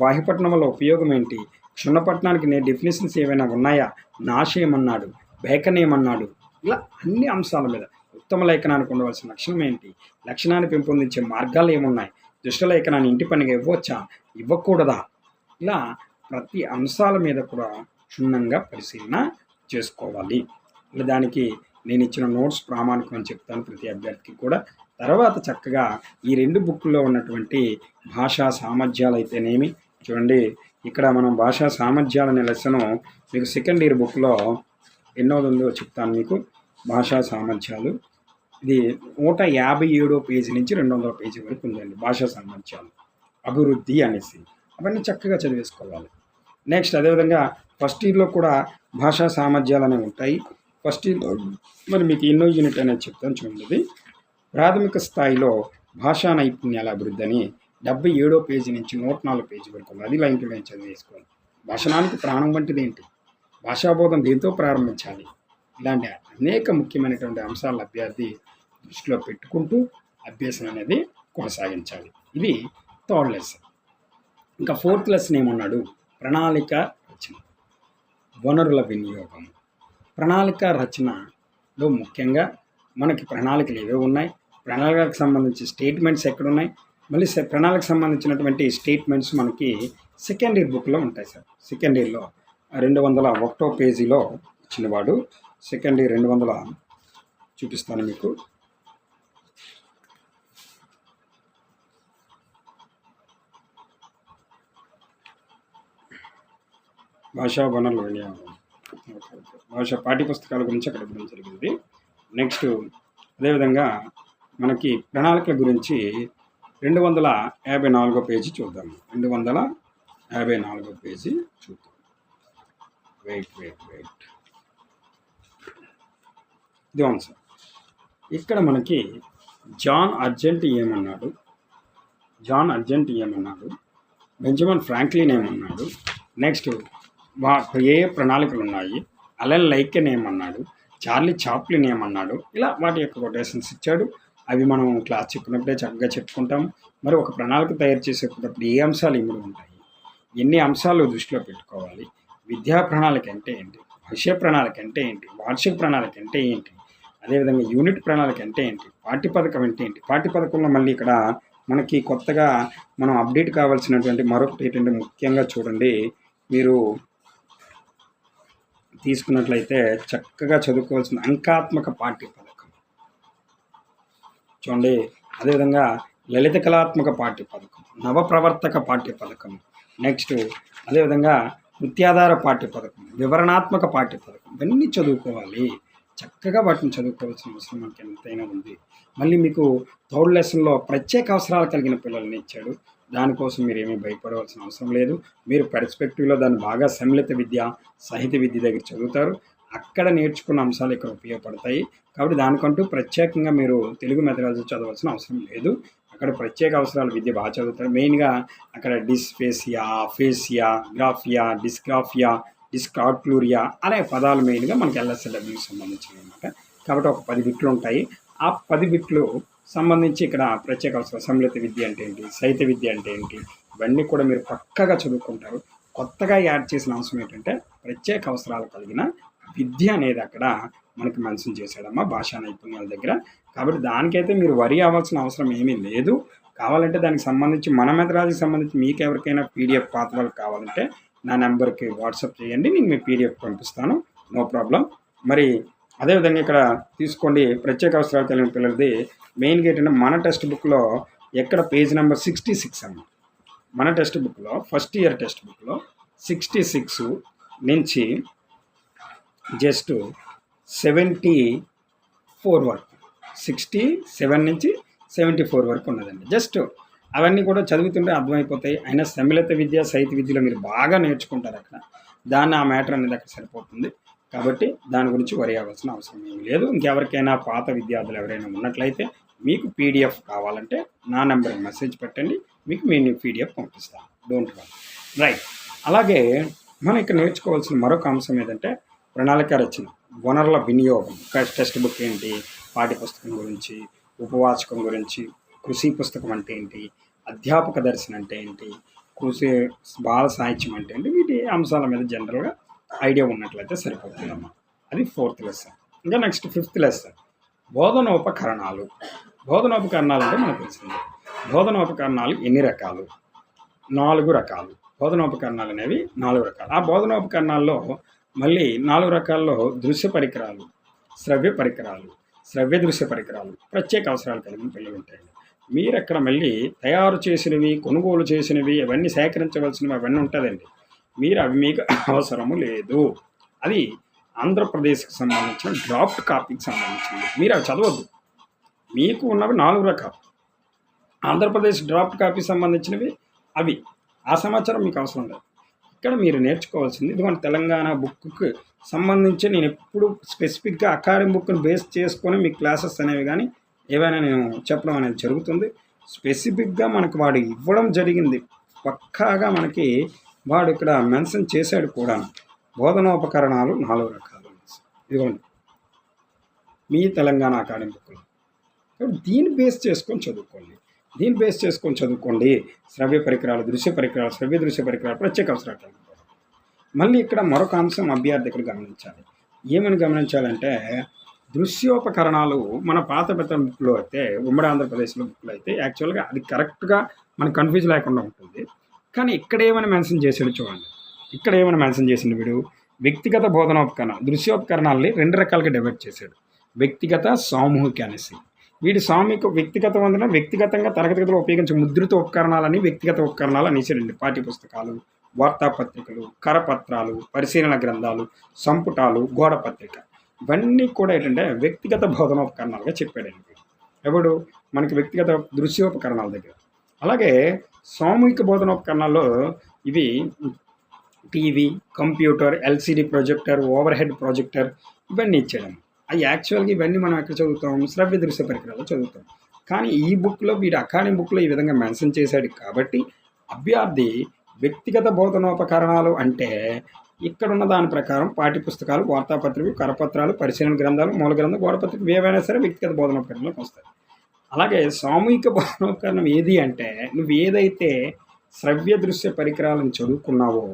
బాహ్యపట్నం వల్ల ఉపయోగం ఏంటి, క్షుణ్ణపట్నానికి డెఫినేషన్స్ ఏమైనా ఉన్నాయా, నాష్ ఏమన్నాడు, బేకన్ ఏమన్నాడు, ఇలా అన్ని అంశాల మీద. ఉత్తమ లేఖనానికి ఉండవలసిన లక్షణం ఏంటి, లక్షణాన్ని పెంపొందించే మార్గాలు ఏమున్నాయి, దుష్ట లేఖనాన్ని ఇంటి పనిగా ఇవ్వచ్చా, ఇవ్వకూడదా, ఇలా ప్రతి అంశాల మీద కూడా క్షుణ్ణంగా పరిశీలన చేసుకోవాలి. ఇలా దానికి నేను ఇచ్చిన నోట్స్ ప్రామాణికం అని చెప్తాను ప్రతి అభ్యర్థికి కూడా. తర్వాత చక్కగా ఈ 2 బుక్లో ఉన్నటువంటి భాషా సామర్థ్యాలు అయితేనేమి, చూడండి ఇక్కడ మనం భాషా సామర్థ్యాలు అనే లెసను మీకు సెకండ్ ఇయర్ బుక్లో ఎన్నోది ఉందో చెప్తాను మీకు. భాషా సామర్థ్యాలు ఇది 157 పేజీ నుంచి 200 పేజీ వరకు ఉందండి. భాషా సామర్థ్యాలు, అభివృద్ధి అనేసి అవన్నీ చక్కగా చదివేసుకోవాలి. నెక్స్ట్ అదేవిధంగా ఫస్ట్ ఇయర్లో కూడా భాషా సామర్థ్యాలు అనేవి ఉంటాయి. ఫస్ట్ ఇయర్లో మరి మీకు ఎన్నో యూనిట్ అనేది చెప్తాను చూడండి. ప్రాథమిక స్థాయిలో భాషా నైపుణ్యాల అభివృద్ధి అని 77 పేజీ నుంచి 104 పేజీ వరకు ఉంది. అది లైన్ టు లైన్ చదివేసుకోవాలి. భాషణానికి ప్రాణం వంటిది ఏంటి, భాషాబోధం దేంతో ప్రారంభించాలి, ఇలాంటి అనేక ముఖ్యమైనటువంటి అంశాలను అభ్యర్థి దృష్టిలో పెట్టుకుంటూ అభ్యాసం అనేది కొనసాగించాలి. ఇది థర్డ్ లెసన్. ఇంకా ఫోర్త్ లెసన్ ఏమన్నాడు, ప్రణాళిక రచన, వనరుల వినియోగం. ప్రణాళిక రచనలో ముఖ్యంగా మనకి ప్రణాళికలు ఏవే ఉన్నాయి, ప్రణాళికలకు సంబంధించి స్టేట్మెంట్స్ ఎక్కడున్నాయి, మళ్ళీ ప్రణాళికకు సంబంధించినటువంటి స్టేట్మెంట్స్ మనకి సెకండ్ ఇయర్ బుక్లో ఉంటాయి సార్. సెకండ్ ఇయర్లో 201 పేజీలో ఇచ్చినవాడు. సెకండ్ ఇయర్ 200 చూపిస్తాను మీకు. భాషా వనరుల వినియోగం, భాషా పాఠ్యపుస్తకాల గురించి అక్కడ ఇవ్వడం జరిగింది. నెక్స్ట్ అదేవిధంగా మనకి ప్రణాళికల గురించి 254 పేజీ చూద్దాము. 254 పేజీ చూద్దాం. వెయిట్ ఇది ఆన్సర్. ఇక్కడ మనకి జాన్ అర్జెంట్ ఏమన్నాడు, బెంజమిన్ ఫ్రాంక్లిన్ ఏమన్నాడు, నెక్స్ట్ ఏ ప్రణాళికలు ఉన్నాయి, అలెన్ లైకెన్ ఏమన్నాడు, చార్లీ చాప్లిన్ ఏమన్నాడు, ఇలా వాటి యొక్క కొటేషన్స్ ఇచ్చాడు. అవి మనం క్లాస్ చెప్పినప్పుడే చక్కగా చెప్పుకుంటాం. మరి ఒక ప్రణాళిక తయారు చేసేటప్పుడు ఏ అంశాలు ఇమిడి ఉంటాయి, ఎన్ని అంశాలు దృష్టిలో పెట్టుకోవాలి, విద్యా ప్రణాళిక అంటే ఏంటి, విషయ ప్రణాళిక అంటే ఏంటి, వార్షిక ప్రణాళిక అంటే ఏంటి, అదేవిధంగా యూనిట్ ప్రణాళిక అంటే ఏంటి, పాఠ్య పథకం అంటే ఏంటి. పాఠ్య పథకంలో మళ్ళీ ఇక్కడ మనకి కొత్తగా మనం అప్డేట్ కావాల్సినటువంటి మరొకటి ఏంటంటే ముఖ్యంగా చూడండి, మీరు తీసుకున్నట్లయితే చక్కగా చదువుకోవాల్సిన అంకాత్మక పాఠ్య పథకం చూడండి. అదేవిధంగా లలిత కళాత్మక పాఠ్య పథకం, నవప్రవర్తక పాఠ్య పథకం, నెక్స్ట్ అదేవిధంగా కృత్యాధార పాఠ్య పథకం, వివరణాత్మక పాఠ్య పథకం, ఇవన్నీ చదువుకోవాలి. చక్కగా వాటిని చదువుకోవాల్సిన అవసరం మనకి ఎంతైనా ఉంది. మళ్ళీ మీకు థర్డ్ లెసన్లో ప్రత్యేక అవసరాలు కలిగిన పిల్లల్ని ఇచ్చాడు. దానికోసం మీరు ఏమీ భయపడవలసిన అవసరం లేదు. మీరు పర్స్పెక్టివ్లో దాన్ని బాగా సమ్మిళిత విద్య, సాహిత్య విద్య దగ్గర చదువుతారు. అక్కడ నేర్చుకున్న అంశాలు ఇక్కడ ఉపయోగపడతాయి. కాబట్టి దానికంటూ ప్రత్యేకంగా మీరు తెలుగు మెథడాలజీ చదవాల్సిన అవసరం లేదు. అక్కడ ప్రత్యేక అవసరాల విద్య బాగా చదువుతారు. మెయిన్గా అక్కడ డిస్ఫేసియా, ఫేసియా, గ్రాఫియా, డిస్గ్రాఫియా, డిస్కార్ట్లూరియా అనే పదాలు మెయిన్గా మనకి ఎల్ఎస్ఎల్డబ్ల్యూకి సంబంధించినవి అనమాట. కాబట్టి ఒక 10 బిట్లు ఉంటాయి. ఆ 10 బిట్లు సంబంధించి ఇక్కడ ప్రత్యేక అవసరం, సమ్మిళిత విద్య అంటే ఏంటి, సాహిత్య విద్య అంటే ఏంటి, ఇవన్నీ కూడా మీరు పక్కగా చదువుకుంటారు. కొత్తగా యాడ్ చేసిన అంశం ఏంటంటే ప్రత్యేక అవసరాలు కలిగిన విద్య అనేది అక్కడ మనకి మెన్షన్ చేశాడమ్మా భాషా నైపుణ్యాల దగ్గర. కాబట్టి దానికైతే మీరు వరి అవ్వాల్సిన అవసరం ఏమీ లేదు. కావాలంటే దానికి సంబంధించి మన మెథడాలజీకి సంబంధించి మీకు ఎవరికైనా పీడిఎఫ్ పాత్రలు కావాలంటే నా నెంబర్కి వాట్సాప్ చేయండి, నేను మీ పీడిఎఫ్ పంపిస్తాను, నో ప్రాబ్లం. మరి అదేవిధంగా ఇక్కడ తీసుకోండి ప్రత్యేక అవసరాలు కలిగిన పిల్లలది. మెయిన్గా ఏంటంటే మన టెక్స్ట్ బుక్లో ఎక్కడ పేజ్ నెంబర్ 66 అమ్మ. మన టెక్స్ట్ బుక్లో ఫస్ట్ ఇయర్ టెక్స్ట్ బుక్లో 66 నుంచి జస్ట్ 74 వరకు, 67 నుంచి 74 వరకు ఉన్నదండి. జస్ట్ అవన్నీ కూడా చదువుతుంటే అర్థమైపోతాయి. అయినా సమ్మిళిత విద్య, సాహిత్య విద్యలో మీరు బాగా నేర్చుకుంటారు అక్కడ. దాన్ని ఆ మ్యాటర్ అనేది అక్కడ సరిపోతుంది. కాబట్టి దాని గురించి వరి అవ్వాల్సిన అవసరం ఏమీ లేదు. ఇంకెవరికైనా పాత విద్యార్థులు ఎవరైనా ఉన్నట్లయితే మీకు పీడిఎఫ్ కావాలంటే నా నెంబర్కి మెసేజ్ పెట్టండి, మీకు నేను పీడిఎఫ్ పంపిస్తాను, డోంట్ వరీ. రైట్. అలాగే మనం ఇక్కడ నేర్చుకోవాల్సిన మరొక అంశం ఏంటంటే ప్రణాళిక రచన, వనరుల వినియోగం. టెక్స్ట్ బుక్ ఏంటి, పాఠ్యపుస్తకం గురించి, ఉపవాచకం గురించి, కృషి పుస్తకం అంటే ఏంటి, అధ్యాపక దర్శనం అంటే ఏంటి, కృషి బాల సాహిత్యం అంటే ఏంటి, వీటి అంశాల మీద జనరల్గా ఐడియా ఉన్నట్లయితే సరిపోతుందమ్మా. అది 4th లెసన్. ఇంకా నెక్స్ట్ 5th లెసన్ బోధనోపకరణాలు. బోధనోపకరణాలు అంటే మనకు తెలిసింది. బోధనోపకరణాలు ఎన్ని రకాలు? 4 రకాలు. బోధనోపకరణాలు అనేవి 4 రకాలు. ఆ బోధనోపకరణాల్లో మళ్ళీ 4 రకాల్లో దృశ్య పరికరాలు, శ్రవ్య పరికరాలు, శ్రవ్య దృశ్య పరికరాలు, ప్రత్యేక అవసరాలు కలిగిన పిల్లలు ఉంటాయండి. మీరు అక్కడ మళ్ళీ తయారు చేసినవి, కొనుగోలు చేసినవి, అవన్నీ సేకరించవలసినవి అవన్నీ ఉంటుందండి. మీరు అవి మీకు అవసరము లేదు. అది ఆంధ్రప్రదేశ్కి సంబంధించిన డ్రాఫ్ట్ కాపీకి సంబంధించింది. మీరు అవి చదవద్దు. మీకు ఉన్నవి 4 రకాలు. ఆంధ్రప్రదేశ్ డ్రాఫ్ట్ కాపీ సంబంధించినవి అవి. ఆ సమాచారం మీకు అవసరం లేదు. ఇక్కడ మీరు నేర్చుకోవాల్సింది ఇదిగోండి తెలంగాణ బుక్కి సంబంధించి నేను ఎప్పుడు స్పెసిఫిక్గా అకాడమిక్ బుక్ని బేస్ చేసుకొని మీ క్లాసెస్ అనేవి కానీ ఏవైనా నేను చెప్పడం అనేది జరుగుతుంది. స్పెసిఫిక్గా మనకు వాడు ఇవ్వడం జరిగింది. పక్కాగా మనకి వాడు ఇక్కడ మెన్షన్ చేశాడు కూడా. బోధనోపకరణాలు 4 రకాలు. ఇదిగోండి మీ తెలంగాణ అకాడమిక్ బుక్లో. దీన్ని బేస్ చేసుకొని చదువుకోండి. శ్రవ్య పరికరాలు, దృశ్య పరికరాలు, శ్రవ్య దృశ్య పరికరాలు, ప్రత్యేక అవసరాలు. మళ్ళీ ఇక్కడ మరొక అంశం అభ్యర్థి ఇక్కడ గమనించాలి. ఏమని గమనించాలంటే దృశ్యోపకరణాలు మన పాత బుక్లో అయితే, ఉమ్మడి ఆంధ్రప్రదేశ్లో బుక్లో అయితే యాక్చువల్గా అది కరెక్ట్గా మనకు కన్ఫ్యూజ్ లేకుండా ఉంటుంది. కానీ ఇక్కడ ఏమైనా మెన్షన్ చేసాడు చూడండి. ఇక్కడ ఏమైనా మెన్షన్ చేసిండు వీడు, వ్యక్తిగత బోధనోపకరణాలు, దృశ్యోపకరణాలని 2 రకాలుగా డివైడ్ చేశాడు. వ్యక్తిగత, సామూహిక అనేసి. వీడి సామూహిక వ్యక్తిగతం అందున వ్యక్తిగతంగా తరగతి గదిలో ఉపయోగించే ముద్రిత ఉపకరణాలని వ్యక్తిగత ఉపకరణాలు అనేసాడండి. పాఠ్యపుస్తకాలు, వార్తాపత్రికలు, కరపత్రాలు, పరిశీలన గ్రంథాలు, సంపుటాలు, గోడ పత్రిక, ఇవన్నీ కూడా ఏంటంటే వ్యక్తిగత బోధనోపకరణాలుగా చెప్పాడండి. ఎవడు మనకి వ్యక్తిగత దృశ్యోపకరణాల దగ్గర. అలాగే సామూహిక బోధనోపకరణాల్లో ఇవి TV, computer, LCD projector, over head projector ఇవన్నీ ఇచ్చాడు. అవి యాక్చువల్గా ఇవన్నీ మనం ఎక్కడ చదువుతాం, శ్రవ్య దృశ్య పరికరాల్లో చదువుతాం. కానీ ఈ బుక్లో వీడు అకాడమిక్ బుక్లో ఈ విధంగా మెన్షన్ చేశాడు కాబట్టి అభ్యర్థి వ్యక్తిగత బోధనోపకరణాలు అంటే ఇక్కడున్న దాని ప్రకారం పాఠ్యపుస్తకాలు, వార్తాపత్రికలు, కరపత్రాలు, పరిశీలన గ్రంథాలు, మూల గ్రంథం, గోడపత్రికలు ఏవైనా సరే వ్యక్తిగత బోధనోపకరణలకు వస్తాయి. అలాగే సామూహిక బోధనోపకరణం ఏది అంటే నువ్వు ఏదైతే శ్రవ్య దృశ్య పరికరాలను చదువుకున్నావో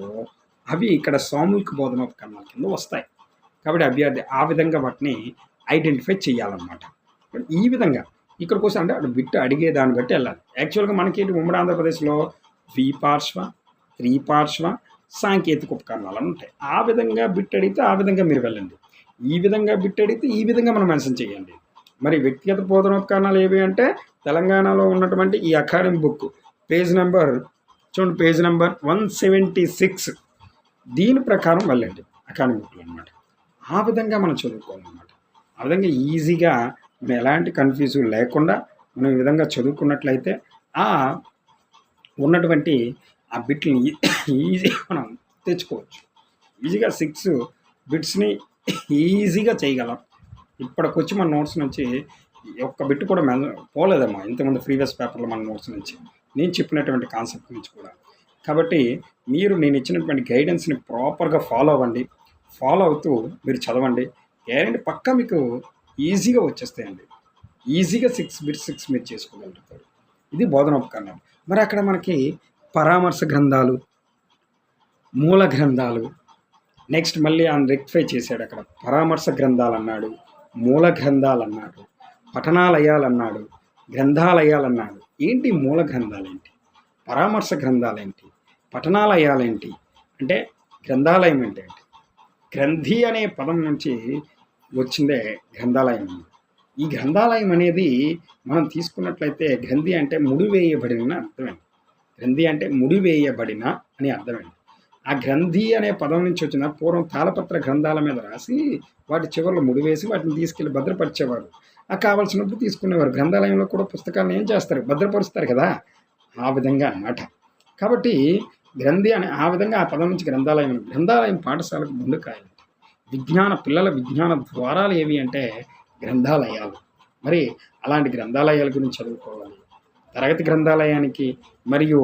అవి ఇక్కడ సామూహిక బోధనోపకరణాల కింద వస్తాయి. కాబట్టి అభ్యర్థి ఆ విధంగా వాటిని ఐడెంటిఫై చేయాలన్నమాట. ఈ విధంగా ఇక్కడికి వస్తే అంటే అటు బిట్టు అడిగే దాన్ని బట్టి వెళ్ళాలి. యాక్చువల్గా మనకి ఉమ్మడి ఆంధ్రప్రదేశ్లో ద్విపార్శ్వ, త్రిపార్శ్వ, సాంకేతిక ఉపకరణాలు అని ఉంటాయి. ఆ విధంగా బిట్ అడిగితే ఆ విధంగా మీరు వెళ్ళండి. ఈ విధంగా బిట్ అడిగితే ఈ విధంగా మనం మెన్షన్ చేయండి. మరి వ్యక్తిగత బోధనోపకరణాలు ఏవి అంటే తెలంగాణలో ఉన్నటువంటి ఈ అకాడమిక్ బుక్ పేజ్ నెంబర్ 176 దీని ప్రకారం వెళ్ళండి అకాడమిక్ బుక్లో అనమాట. ఆ విధంగా మనం చదువుకోవాలన్నమాట. ఆ విధంగా ఈజీగా మనం ఎలాంటి కన్ఫ్యూజ్ లేకుండా మనం ఈ విధంగా చదువుకున్నట్లయితే ఆ ఉన్నటువంటి ఆ బిట్ని ఈజీగా మనం తెచ్చుకోవచ్చు. ఈజీగా 6 బిట్స్ని ఈజీగా చేయగలం. ఇప్పటికొచ్చి మన నోట్స్ నుంచి ఒక్క బిట్ కూడా పోలేదమ్మా ఇంతకుముందు ప్రీవియస్ పేపర్లో మన నోట్స్ నుంచి నేను చెప్పినటువంటి కాన్సెప్ట్ నుంచి కూడా. కాబట్టి మీరు నేను ఇచ్చినటువంటి గైడెన్స్ని ప్రాపర్గా ఫాలో అవ్వండి. ఫాలో అవుతూ మీరు చదవండి. గ్యారెంటీ పక్కా మీకు ఈజీగా వచ్చేస్తాయండి. ఈజీగా 6 బిట్స్ 6 మీరు చేసుకోగలుగుతారు. ఇది బోధనోపకరణాలు. మరి అక్కడ మనకి పరామర్శ గ్రంథాలు, మూల గ్రంథాలు, నెక్స్ట్ మళ్ళీ ఆయన రెక్టిఫై చేశాడు. అక్కడ పరామర్శ గ్రంథాలు అన్నాడు, మూల గ్రంథాలు అన్నాడు, పఠనాలయాలు అన్నాడు, గ్రంథాలయాలు అన్నాడు. ఏంటి మూల గ్రంథాలు ఏంటి, పరామర్శ గ్రంథాలు ఏంటి, పఠనాలయాలు ఏంటి అంటే గ్రంథాలయం ఏంటి? గ్రంథి అనే పదం నుంచి వచ్చిందే గ్రంథాలయం. ఈ గ్రంథాలయం అనేది మనం తీసుకున్నట్లయితే గ్రంథి అంటే ముడివేయబడిన అర్థమండి. గ్రంథి అంటే ముడివేయబడిన అని అర్థమండి. ఆ గ్రంథి అనే పదం నుంచి వచ్చిన పూర్వం తాళపత్ర గ్రంథాల మీద రాసి వాటి చివరిలో ముడివేసి వాటిని తీసుకెళ్ళి భద్రపరిచేవారు. ఆ కావాల్సినప్పుడు తీసుకునేవారు. గ్రంథాలయంలో కూడా పుస్తకాలను ఏం చేస్తారు, భద్రపరుస్తారు కదా, ఆ విధంగా అన్నమాట. కాబట్టి గ్రంథి అని ఆ విధంగా ఆ పదం నుంచి గ్రంథాలయం పాఠశాలకు ముందు కాయాలి. పిల్లల విజ్ఞాన ద్వారాలు ఏవి అంటే గ్రంథాలయాలు. మరి అలాంటి గ్రంథాలయాల గురించి చదువుకోవాలి. తరగతి గ్రంథాలయానికి మరియు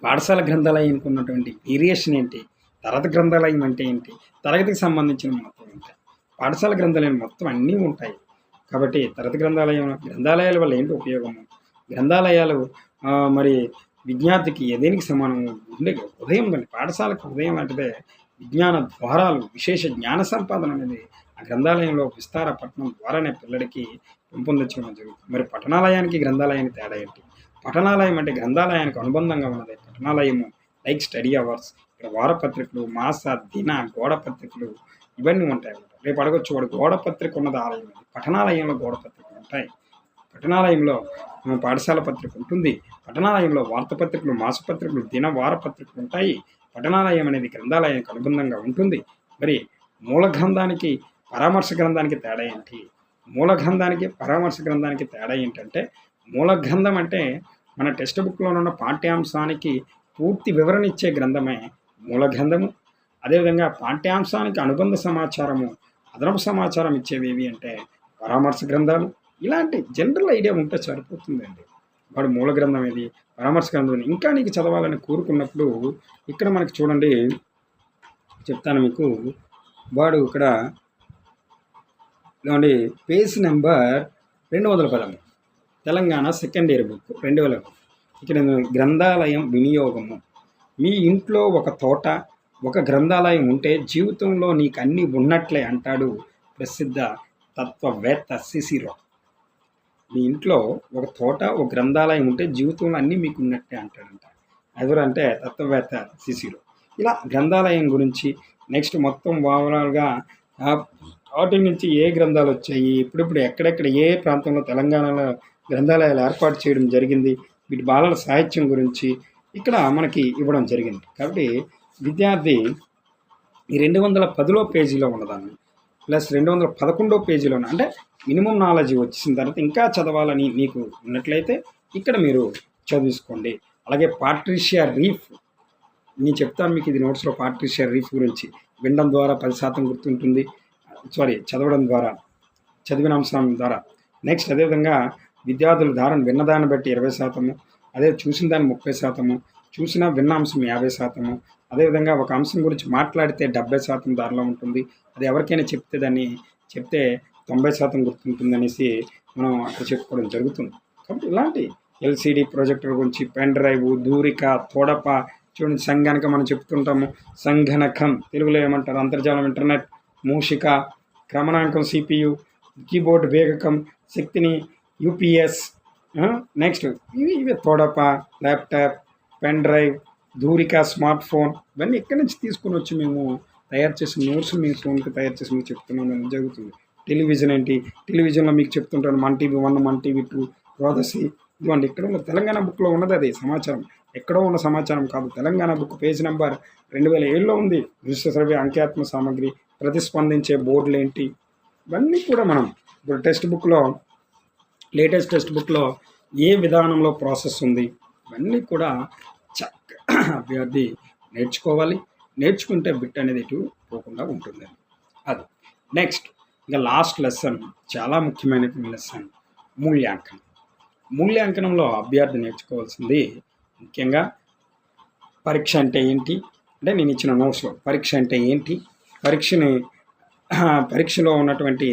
పాఠశాల గ్రంథాలయానికి ఉన్నటువంటి వేరియేషన్ ఏంటి, తరగతి గ్రంథాలయం అంటే ఏంటి, తరగతికి సంబంధించిన మొత్తం ఉంటాయి, పాఠశాల గ్రంథాలయం మొత్తం అన్నీ ఉంటాయి. కాబట్టి తరగతి గ్రంథాలయాల వల్ల ఏంటి ఉపయోగము, గ్రంథాలయాలు మరి విద్యార్థికి దేనికి సమానం ఉండే ఉదయం కానీ పాఠశాలకు ఉదయం అంటే విజ్ఞాన ద్వారాలు, విశేష జ్ఞాన సంపాదన అనేది ఆ గ్రంథాలయంలో విస్తార పఠనం ద్వారానే పిల్లడికి పెంపొందించడం జరుగుతుంది. మరి పఠనాలయానికి గ్రంథాలయానికి తేడా ఏంటి? పఠనాలయం అంటే గ్రంథాలయానికి అనుబంధంగా ఉన్నది. పఠనాలయము లైక్ స్టడీ అవర్స్, ఇక్కడ వారపత్రికలు, మాస, దిన, గోడ పత్రికలు ఇవన్నీ ఉంటాయి. రేపు అడగొచ్చు వాడు గోడ పత్రిక ఉన్నది ఆలయం, పఠనాలయంలో గోడ పత్రికలు ఉంటాయి. పఠనాలయంలో పాఠశాల పత్రిక ఉంటుంది. పఠనాలయంలో వార్తాపత్రికలు, మాసపత్రికలు, దిన, వారపత్రికలు ఉంటాయి. పఠనాలయం అనేది గ్రంథాలయానికి అనుబంధంగా ఉంటుంది. మరి మూల గ్రంథానికి పరామర్శ గ్రంథానికి తేడా ఏంటి? మూల గ్రంథానికి పరామర్శ గ్రంథానికి తేడా ఏంటంటే, మూల గ్రంథం అంటే మన టెక్స్ట్ బుక్లో ఉన్న పాఠ్యాంశానికి పూర్తి వివరణ ఇచ్చే గ్రంథమే మూల గ్రంథము. అదేవిధంగా పాఠ్యాంశానికి అనుబంధ సమాచారము, అదనపు సమాచారం ఇచ్చేవి ఏవి అంటే పరామర్శ గ్రంథాలు. ఇలాంటి జనరల్ ఐడియా ఉంటే సరిపోతుందండి. వాడు మూల గ్రంథం ఏది, పరామర్శ గ్రంథం ఇంకా నీకు చదవాలని కోరుకున్నప్పుడు ఇక్కడ మనకి చూడండి, చెప్తాను మీకు. వాడు ఇక్కడ ఇదిగోండి page number 213 Telangana second year book 2000. ఇక్కడ గ్రంథాలయం వినియోగము. మీ ఇంట్లో ఒక తోట, ఒక గ్రంథాలయం ఉంటే జీవితంలో నీకు అన్నీ ఉన్నట్లే అంటాడు ప్రసిద్ధ తత్వవేత్త సిసిరో. మీ ఇంట్లో ఒక తోట, ఒక గ్రంథాలయం ఉంటే జీవితంలో అన్నీ మీకు ఉన్నట్టే అంటాడంట. ఎవరంటే తత్వవేత్త సిసిరో. ఇలా గ్రంథాలయం గురించి నెక్స్ట్ మొత్తం ఓవరాల్గా స్టార్టింగ్ నుంచి ఏ గ్రంథాలు వచ్చాయి, ఇప్పుడిప్పుడు ఎక్కడెక్కడ ఏ ప్రాంతంలో తెలంగాణలో గ్రంథాలయాలు ఏర్పాటు చేయడం జరిగింది, వీటి బాలల సాహిత్యం గురించి ఇక్కడ మనకి ఇవ్వడం జరిగింది. కాబట్టి విద్యార్థి ఈ 210 పేజీలో ఉన్నదాన్ని ప్లస్ 211 పేజీలో అంటే మినిమం నాలెడ్జ్ వచ్చేసిన తర్వాత ఇంకా చదవాలని మీకు ఉన్నట్లయితే ఇక్కడ మీరు చదువుకోండి. అలాగే పాట్రిషియా రీఫ్ నేను చెప్తాను మీకు, ఇది నోట్స్లో పాట్రిషియా రీఫ్ గురించి. వినడం ద్వారా 10% గుర్తుంటుంది, చదవడం ద్వారా, చదివిన అంశం ద్వారా. నెక్స్ట్ అదేవిధంగా విద్యార్థుల విన్నదాన్ని బట్టి 20%, అదే చూసిన దాన్ని 30%, చూసిన విన్న అంశం 50%. అదేవిధంగా ఒక అంశం గురించి మాట్లాడితే 70% దానిలో ఉంటుంది. అది ఎవరికైనా చెప్తే 90% గుర్తుంటుంది అనేసి మనం అక్కడ చెప్పుకోవడం జరుగుతుంది. కాబట్టి ఇలాంటి ఎల్సిడి ప్రొజెక్టర్ గురించి, పెన్ డ్రైవ్, దూరిక, తోడప, చూడండి సంగణక మనం చెప్తుంటాము. సంగణకం తెలుగులో ఏమంటారు? అంతర్జాలం, ఇంటర్నెట్, మూషిక, క్రమణాంకం, సిపియు, కీబోర్డ్ వేగకం, శక్తిని, యూపీఎస్. నెక్స్ట్ ఇవి తోడప, ల్యాప్టాప్, పెన్ డ్రైవ్, దూరిక, స్మార్ట్ ఫోన్. ఇవన్నీ ఎక్కడి నుంచి తీసుకుని వచ్చి మేము తయారు చేసిన నోట్స్ మీ ఫోన్కి తయారు చేసి మీకు చెప్తున్నాం జరుగుతుంది. టెలివిజన్ ఏంటి, టెలివిజన్లో మీకు చెప్తుంటాను మన టీవీ 1, మన టీవీ 2, రోదసి. ఇదిగోండి ఇక్కడ ఉన్న తెలంగాణ బుక్లో ఉన్నది అది సమాచారం, ఎక్కడో ఉన్న సమాచారం కాదు. తెలంగాణ బుక్ పేజ్ నెంబర్ 2007లో ఉంది. దృశ్య శ్రవ్య అంక్యాత్మ సామగ్రి, ప్రతిస్పందించే బోర్డులు ఏంటి, ఇవన్నీ కూడా మనం ఇప్పుడు టెక్స్ట్ బుక్లో, లేటెస్ట్ టెక్స్ట్ బుక్లో ఏ విధానంలో ప్రాసెస్ ఉంది, ఇవన్నీ కూడా చక్కగా అభ్యర్థి నేర్చుకోవాలి. నేర్చుకుంటే బిట్ అనేది ఇటు పోకుండా ఉంటుంది. అది నెక్స్ట్ ఇంకా లాస్ట్ లెసన్, చాలా ముఖ్యమైన లెసన్ మూల్యాంకనం. మూల్యాంకనంలో అభ్యర్థి నేర్చుకోవాల్సింది ముఖ్యంగా పరీక్ష అంటే ఏంటి అంటే, నేను ఇచ్చిన నోట్స్లో పరీక్ష అంటే ఏంటి, పరీక్షలో ఉన్నటువంటి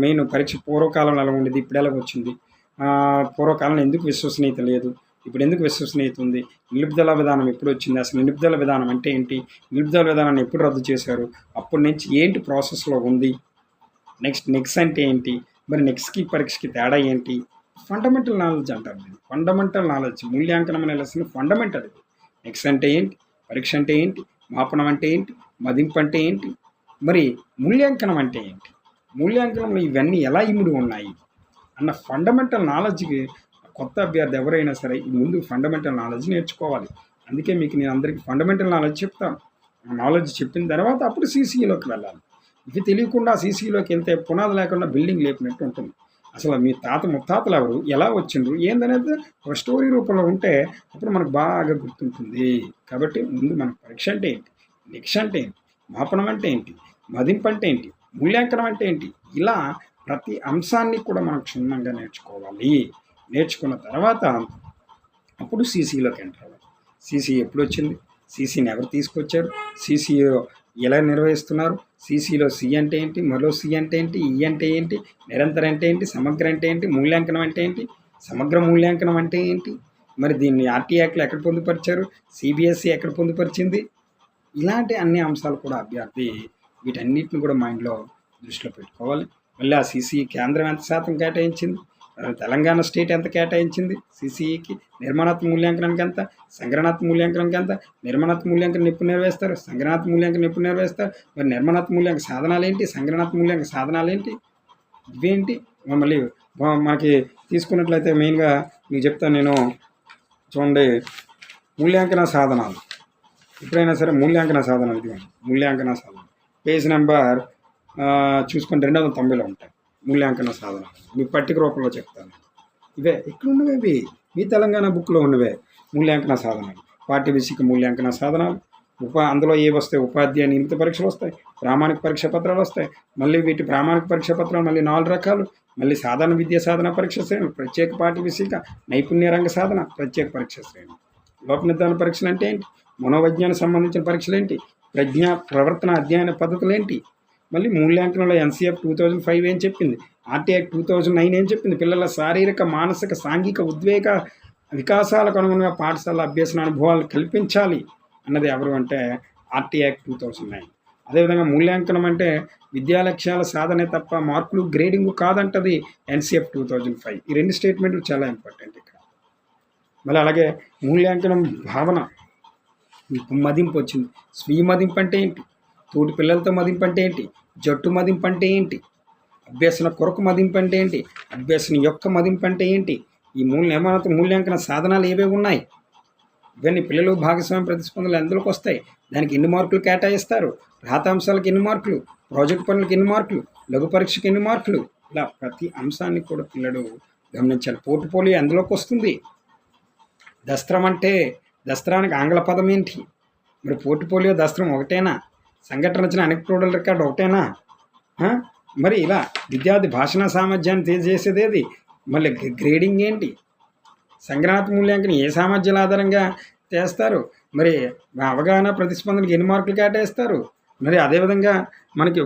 మెయిన్ పరీక్ష పూర్వకాలంలో ఎలా ఉండేది, ఇప్పుడు ఎలా వచ్చింది, పూర్వకాలంలో ఎందుకు విశ్వసనీయత లేదు, ఇప్పుడు ఎందుకు విశ్వసనీయత ఉంది, నిలుపుదల విధానం ఎప్పుడు వచ్చింది, అసలు నిలుపుదల విధానం అంటే ఏంటి, నిలుపుదల విధానాన్ని ఎప్పుడు రద్దు చేశారు, అప్పటి నుంచి ఏంటి ప్రాసెస్లో ఉంది, నెక్స్ట్ అంటే ఏంటి, మరి నెక్స్ట్కి పరీక్షకి తేడా ఏంటి, ఫండమెంటల్ నాలెడ్జ్ అంటారు. ఫండమెంటల్ నాలెడ్జ్ మూల్యాంకనం అనే లెసన్ ఫండమెంటల్. ఇది నెక్స్ట్ అంటే ఏంటి, పరీక్ష అంటే ఏంటి, మాపనం అంటే ఏంటి, మదింపు అంటే ఏంటి, మరి మూల్యాంకనం అంటే ఏంటి, మూల్యాంకనంలో ఇవన్నీ ఎలా ఇముడు ఉన్నాయి అన్న ఫండమెంటల్ నాలెడ్జ్కి కొత్త అభ్యర్థి ఎవరైనా సరే ఈ ముందు ఫండమెంటల్ నాలెడ్జ్ నేర్చుకోవాలి. అందుకే మీకు నేను అందరికీ ఫండమెంటల్ నాలెడ్జ్ చెప్తాను. నాలెడ్జ్ చెప్పిన తర్వాత అప్పుడు సీసీలోకి వెళ్ళాలి. ఇవి తెలియకుండా సీసీలోకి వెళ్తే పునాది లేకుండా బిల్డింగ్ లేపినట్టు ఉంటుంది. అసలు మీ ముత్తాతలు ఎవరు, ఎలా వచ్చిండ్రు, ఏందనేది ఒక స్టోరీ రూపంలో ఉంటే అప్పుడు మనకు బాగా గుర్తుంటుంది. కాబట్టి ముందు మన పరీక్ష అంటే ఏంటి, నెక్స్ట్ అంటే ఏంటి, మాపనం అంటే ఏంటి, మదింపు అంటే ఏంటి, మూల్యాంకనం అంటే ఏంటి, ఇలా ప్రతి అంశాన్ని కూడా మనం క్షుణ్ణంగా నేర్చుకోవాలి. నేర్చుకున్న తర్వాత అప్పుడు సీసీలోకి ఎంటర్ అవ్వాలి. సీసీ ఎప్పుడు వచ్చింది, సీసీని ఎవరు తీసుకొచ్చారు, సీసీలో ఎలా నిర్వహిస్తున్నారు, సీసీలో సి అంటే ఏంటి, మరో సి అంటే ఏంటి, ఈ అంటే ఏంటి, నిరంతరం అంటే ఏంటి, సమగ్ర అంటే ఏంటి, మూల్యాంకనం అంటే ఏంటి, సమగ్ర మూల్యాంకనం అంటే ఏంటి, మరి దీన్ని ఆర్టీయాక్లో ఎక్కడ పొందుపరిచారు, సిబిఎస్ఈ ఎక్కడ పొందుపరిచింది, ఇలాంటి అన్ని అంశాలు కూడా అభ్యర్థి వీటన్నిటిని కూడా మైండ్లో దృష్టిలో పెట్టుకోవాలి. మళ్ళీ ఆ సీసీ కేంద్రం ఎంత శాతం కేటాయించింది, తెలంగాణ స్టేట్ ఎంత కేటాయించింది సీసీఈకి, నిర్మాణాత్మక మూల్యాంకనానికి ఎంత, సంగ్రహణాత్మక మూల్యాంకనానికి ఎంత, నిర్మాణాత్మక మూల్యాంకనం ఎప్పుడు నెరవేరుస్తారు, సంగ్రహణాత్మక మూల్యాంకనం ఎప్పుడు నెరవేరుస్తారు, మరి నిర్మాణాత్మక మూల్యాంకన సాధనాలు ఏంటి, సంగ్రహణాత్మక మూల్యాంకన సాధనాలు ఏంటి, ఇవేంటి మళ్ళీ మనకి తీసుకున్నట్లయితే మెయిన్గా మీకు చెప్తాను నేను. చూడండి మూల్యాంకన సాధనాలు, ఎప్పుడైనా సరే మూల్యాంకన సాధనాలు, ఇది మూల్యాంకన సాధనాలు పేజ్ నెంబర్ చూసుకొని 290లో ఉంటాయి మూల్యాంకన సాధన. మీ పట్టిక రూపంలో చెప్తాను. ఇవే ఇక్కడ ఉన్నవే, ఇవి మీ తెలంగాణ బుక్లో ఉన్నవే మూల్యాంకన సాధనాలు. పాఠ్య విషిక మూల్యాంకన సాధనాలు. అందులో ఏ వస్తాయి? ఉపాధ్యాయ నియమిత పరీక్షలు వస్తాయి, ప్రామాణిక పరీక్ష పత్రాలు వస్తాయి. మళ్ళీ వీటి ప్రామాణిక పరీక్ష పత్రాలు మళ్ళీ 4 రకాలు. మళ్ళీ సాధారణ విద్యా సాధన పరీక్ష శ్రేణులు, ప్రత్యేక పాఠ్య విషిక, నైపుణ్య రంగ సాధన, ప్రత్యేక పరీక్ష శ్రేణులు. లోక నిర్ధారణ పరీక్షలు అంటే ఏంటి? మనోవిజ్ఞానం సంబంధించిన పరీక్షలు ఏంటి? ప్రవర్తన అధ్యయన పద్ధతులు ఏంటి? మళ్ళీ మూల్యాంకనంలో NCF 2005 ఏం చెప్పింది? RT Act 2009 ఏం చెప్పింది? పిల్లల శారీరక, మానసిక, సాంఘిక ఉద్వేగ వికాసాలకు అనుగుణంగా పాఠశాల అభ్యసన అనుభవాలు కల్పించాలి అన్నది ఎవరు అంటే RT Act 2009. అదేవిధంగా మూల్యాంకనం అంటే విద్యా లక్ష్యాల సాధనే తప్ప మార్కులు గ్రేడింగ్ కాదంటది NCF 2005. ఈ 2 స్టేట్మెంట్లు చాలా ఇంపార్టెంట్ ఇక్కడ. మళ్ళీ అలాగే మూల్యాంకనం భావన, మదింపు వచ్చింది. స్వీయ మదింపు అంటే ఏంటి? తోటి పిల్లలతో మదింపు అంటే ఏంటి? జట్టు మదింపు అంటే ఏంటి? అభ్యసన కొరకు మదింపు అంటే ఏంటి? అభ్యసన యొక్క మదింపు అంటే ఏంటి? ఈ మూల్యాంకన సాధనాలు ఏవేవి ఉన్నాయి? ఇవన్నీ పిల్లలు భాగస్వామ్య ప్రతిస్పందనలు ఎందులోకి వస్తాయి? దానికి ఎన్ని మార్కులు కేటాయిస్తారు? రాతాంశాలకు ఎన్ని మార్కులు? ప్రాజెక్ట్ పనులకు ఎన్ని మార్కులు? లఘు పరీక్షకు ఎన్ని మార్కులు? ఇలా ప్రతి అంశాన్ని కూడా పిల్లలు గమనించాలి. పోర్ట్ఫోలియో ఎందులోకి వస్తుంది? దస్త్రం అంటే దస్త్రానికి ఆంగ్ల పదం ఏంటి? మరి పోర్ట్ఫోలియో దస్త్రం ఒకటేనా? సంఘటన రచన అనెక్డోటల్ రికార్డు ఒకటేనా? మరి ఇలా విద్యార్థి భాషణ సామర్థ్యాన్ని తెలియజేసేది ఏది? మళ్ళీ గ్రేడింగ్ ఏంటి? సంగ్రహాత్మక మూల్యాంకనం ఏ సామర్థ్యాల ఆధారంగా చేస్తారు? మరి అవగాహన ప్రతిస్పందనకి ఎన్ని మార్కులు కేటాయిస్తారు? మరి అదేవిధంగా మనకి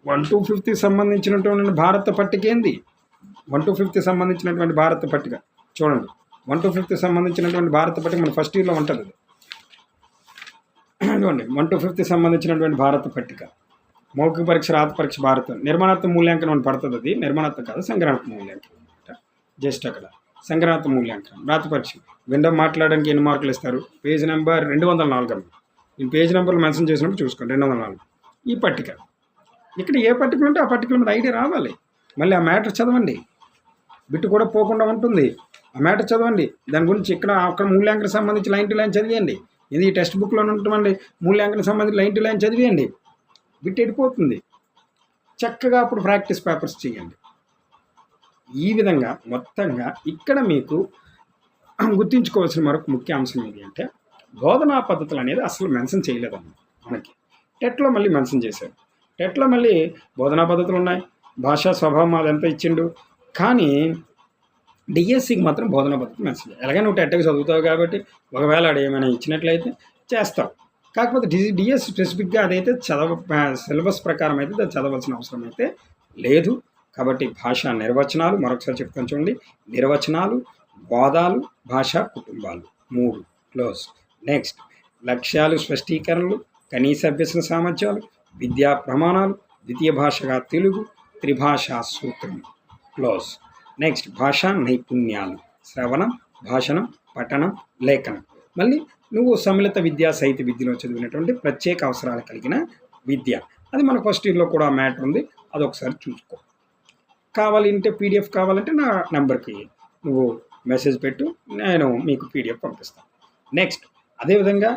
1 to 5 సంబంధించినటువంటి భారత పట్టిక ఏంది? 1 to 5 సంబంధించినటువంటి భారత పట్టిక చూడండి. 1 to 5 సంబంధించినటువంటి భారత పట్టిక మన ఫస్ట్ ఇయర్లో ఉంటుంది. చూడండి, 1 to 5 సంబంధించినటువంటి భారత పట్టిక. మౌఖిక పరీక్ష, రాత పరీక్ష, భారతం, నిర్మాణాత్మక మూల్యాంకనం అని పడుతుంది. అది నిర్మాణాత్మక కాదు, సంగ్రహాత్మక మూల్యాంకనం అనమాట. జస్ట్ అక్కడ సంగ్రహాత్మక మూల్యాంకనం. రాత పరీక్ష వినడం, మాట్లాడడానికి ఎన్ని మార్కులు ఇస్తారు? Page number 204. నేను పేజ్ నెంబర్లు మెన్షన్ చేసినప్పుడు చూసుకోండి. 204 ఈ పట్టిక. ఇక్కడ ఏ పట్టిక ఉంటే ఆ పట్టికల మీద ఐడియా రావాలి. మళ్ళీ ఆ మ్యాటర్ చదవండి, బిట్టు కూడా పోకుండా ఉంటుంది. ఆ మ్యాటర్ చదవండి, దాని గురించి అక్కడ మూల్యాంకనం సంబంధించి లైన్ టు లైన్ చదివేయండి. ఇది ఈ టెక్స్ట్ బుక్లో ఉంటుందండి. మూల్యాంకనం సంబంధించి లైన్ టు లైన్ చదివేయండి, బిట్ వెళ్ళిపోతుంది. చక్కగా అప్పుడు ప్రాక్టీస్ పేపర్స్ చేయండి. ఈ విధంగా మొత్తంగా ఇక్కడ మీకు గుర్తుంచుకోవాల్సిన మరొక ముఖ్య అంశం ఏంటి అంటే బోధనా పద్ధతులు అనేది అసలు మెన్షన్ చేయలేదన్నమాట. మనకి టెట్లో మళ్ళీ మెన్షన్ చేశారు. టెట్లో మళ్ళీ బోధనా పద్ధతులు ఉన్నాయి, భాషా స్వభావం అదంతా ఇచ్చిండు. కానీ డిఎస్సికి మాత్రం బోధనా పద్ధతి మెన్షన్ చేయాలి. ఎలాగైనా నువ్వు టెట్కి చదువుతావు కాబట్టి ఒకవేళ ఆడ ఏమైనా ఇచ్చినట్లయితే చేస్తావు. కాకపోతే డిఎస్ స్పెసిఫిక్గా అదైతే సిలబస్ ప్రకారం అయితే అది చదవాల్సిన అవసరం అయితే లేదు. కాబట్టి భాషా నిర్వచనాలు మరొకసారి చెప్తాను చూడండి. నిర్వచనాలు, వాదాలు, భాషా కుటుంబాలు 3 క్లోజ్. నెక్స్ట్ లక్ష్యాలు, స్పష్టీకరణలు, కనీస అభ్యసన సామర్థ్యాలు, విద్యా ప్రమాణాలు, ద్వితీయ భాషగా తెలుగు, త్రిభాషా సూత్రం క్లోజ్. నెక్స్ట్ భాషా నైపుణ్యాలు, శ్రవణం, భాషణం, పఠనం, లేఖనం. మళ్ళీ నువ్వు సమ్మిళిత విద్యా సహిత విద్యలో చదివినటువంటి ప్రత్యేక అవసరాలు కలిగిన విద్య, అది మన ఫస్ట్ ఇయర్లో కూడా మ్యాటర్ ఉంది. అదొకసారి చూసుకో. కావాలంటే PDF కావాలంటే నా నెంబర్కి నువ్వు మెసేజ్ పెట్టు, నేను మీకు PDF పంపిస్తాను. నెక్స్ట్ అదేవిధంగా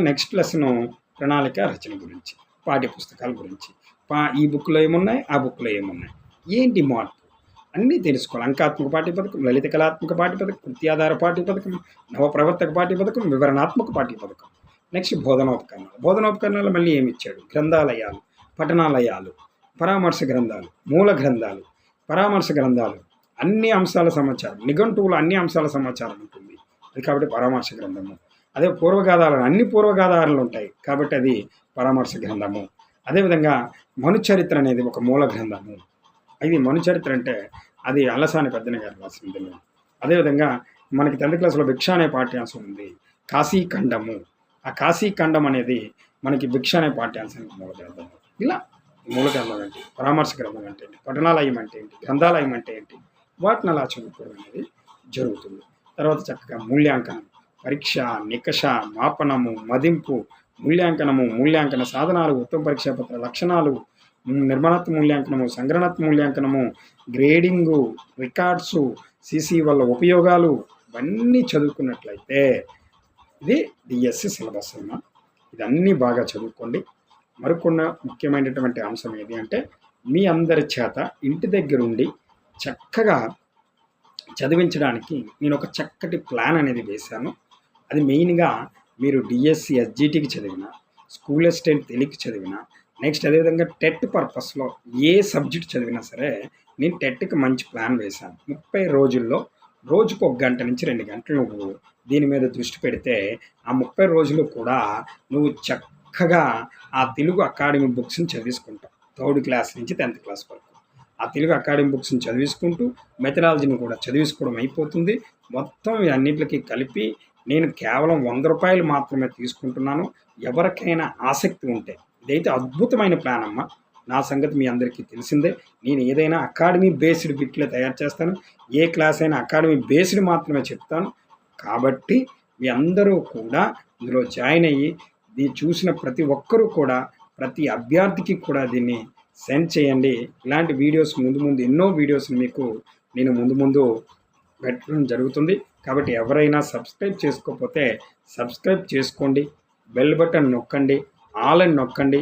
నెక్స్ట్ లెసన్ ప్రణాళిక రచన గురించి, పాఠ్యపుస్తకాల గురించి, ఈ బుక్లో ఏమున్నాయి, ఆ బుక్లో ఏమున్నాయి, ఏంటి మార్పు అన్నీ తెలుసుకోవాలి. అంకాత్మక పాఠ్యపథకం, లలిత కళాత్మక పాఠ్యపథకం, కృత్యాధార పాఠ్యపథకం, నవప్రవర్తక పాఠ్యపథకం, వివరణాత్మక పాఠ్యపథకం. నెక్స్ట్ బోధనోపకరణాలు. బోధనోపకరణాలు మళ్ళీ ఏమి ఇచ్చాడు? గ్రంథాలయాలు, పఠనాలయాలు, పరామర్శ గ్రంథాలు, మూల గ్రంథాలు, పరామర్శ గ్రంథాలు, అన్ని అంశాల సమాచారం, నిఘంటువులు అన్ని అంశాల సమాచారం ఉంటుంది. అది కాబట్టి పరామర్శ గ్రంథము. అదే పూర్వగాథాలు, అన్ని పూర్వగాథాలు ఉంటాయి కాబట్టి అది పరామర్శ గ్రంథము. అదేవిధంగా మనుచరిత్ర అనేది ఒక మూల గ్రంథము. ఇది మనుచరిత్ర అంటే అది అల్లసాని పెద్దన గారు రాసింది. అదేవిధంగా మనకి 10th క్లాస్లో భిక్ష అనే పాఠ్యాంశం ఉంది, కాశీఖండము. ఆ కాశీఖండం అనేది మనకి భిక్ష అనే పాఠ్యాంశానికి మూల గ్రంథము. ఇలా మూల గ్రంథం ఏంటి, పరామర్శ గ్రంథం అంటే ఏంటి, పఠనాలయం అంటే ఏంటి, గ్రంథాలయం అంటే ఏంటి, వాటిని అలా చదువుకోవడం అనేది జరుగుతుంది. తర్వాత చక్కగా మూల్యాంకనం, పరీక్ష, నికష, మాపనము, మదింపు, మూల్యాంకనము, మూల్యాంకన సాధనాలు, ఉత్తమ పరీక్షా పత్ర లక్షణాలు, నిర్మాణాత్మక మూల్యాంకనము, సంగ్రహాత్మక మూల్యాంకనము, గ్రేడింగు, రికార్డ్సు, CC వల్ల ఉపయోగాలు, ఇవన్నీ చదువుకున్నట్లయితే ఇది డిఎస్సి సిలబస్ అన్న. ఇదన్నీ బాగా చదువుకోండి. మరికొన్న ముఖ్యమైనటువంటి అంశం ఏది అంటే మీ అందరి చేత ఇంటి దగ్గరుండి చక్కగా చదివించడానికి నేను ఒక చక్కటి ప్లాన్ అనేది వేశాను. అది మెయిన్‌గా మీరు డీఎస్సీ, ఎస్‌జీటీకి చదివినా, స్కూల్ అసిస్టెంట్ తెలుగుకి చదివినా, నెక్స్ట్ అదేవిధంగా టెట్ పర్పస్‌లో ఏ సబ్జెక్ట్ చదివినా సరే నేను టెట్‌కి మంచి ప్లాన్ వేశాను. 30 రోజుల్లో రోజుకు 1 గంట నుంచి 2 గంటలు నువ్వు దీని మీద దృష్టి పెడితే ఆ 30 రోజులు కూడా నువ్వు చక్కగా ఆ తెలుగు అకాడమీ బుక్స్‌ని చదివేసుకుంటావు. 3rd క్లాస్ నుంచి 10th క్లాస్ వరకు. ఆ తెలుగు అకాడమీ బుక్స్‌ని చదివేసుకుంటూ మెథడాలజీని కూడా చదివేసుకోవడం అయిపోతుంది. మొత్తం అన్నిట్లకి కలిపి నేను కేవలం రూ. 100 మాత్రమే తీసుకుంటున్నాను. ఎవరికైనా ఆసక్తి ఉంటే ఇదైతే అద్భుతమైన ప్లాన్ అమ్మ. నా సంగతి మీ అందరికీ తెలిసిందే. నేను ఏదైనా అకాడమీ బేస్డ్ బిట్లే తయారు చేస్తాను. ఏ క్లాస్ అయినా అకాడమీ బేస్డ్ మాత్రమే చెప్తాను. కాబట్టి మీ అందరూ కూడా ఇందులో జాయిన్ అయ్యి ఇది చూసిన ప్రతి ఒక్కరూ కూడా ప్రతి అభ్యర్థికి కూడా దీన్ని సెండ్ చేయండి. ఇలాంటి వీడియోస్ ముందు ఎన్నో వీడియోస్ని మీకు నేను ముందు పెట్టడం జరుగుతుంది. కాబట్టి ఎవరైనా సబ్స్క్రైబ్ చేసుకోకపోతే సబ్స్క్రైబ్ చేసుకోండి. బెల్ బటన్ నొక్కండి. ఆల్ అని నొక్కండి.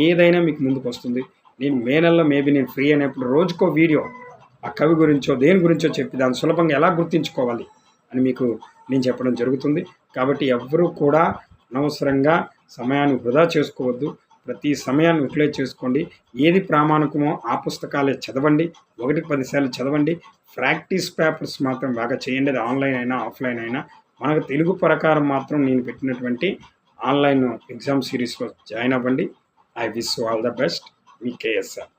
ఏదైనా మీకు ముందుకు వస్తుంది. నేను మే నెలలో మేబీ నేను ఫ్రీ అయినప్పుడు రోజుకో వీడియో ఆ కవి గురించో దేని గురించో చెప్పి దాన్ని సులభంగా ఎలా గుర్తించుకోవాలి అని మీకు నేను చెప్పడం జరుగుతుంది. కాబట్టి ఎవ్వరూ కూడా అనవసరంగా సమయాన్ని వృధా చేసుకోవద్దు. ప్రతి సమయాన్ని యూటిలైజ్ చేసుకోండి. ఏది ప్రామాణికమో ఆ పుస్తకాలే చదవండి. 1కి 10 సార్లు చదవండి. ప్రాక్టీస్ పేపర్స్ మాత్రం బాగా చేయండి. అది ఆన్లైన్ అయినా ఆఫ్లైన్ అయినా. మనకు తెలుగు ప్రకారం మాత్రం నేను పెట్టినటువంటి ఆన్లైన్ ఎగ్జామ్ సిరీస్లో జాయిన్ అవ్వండి. I wish you all the best. Me KSR.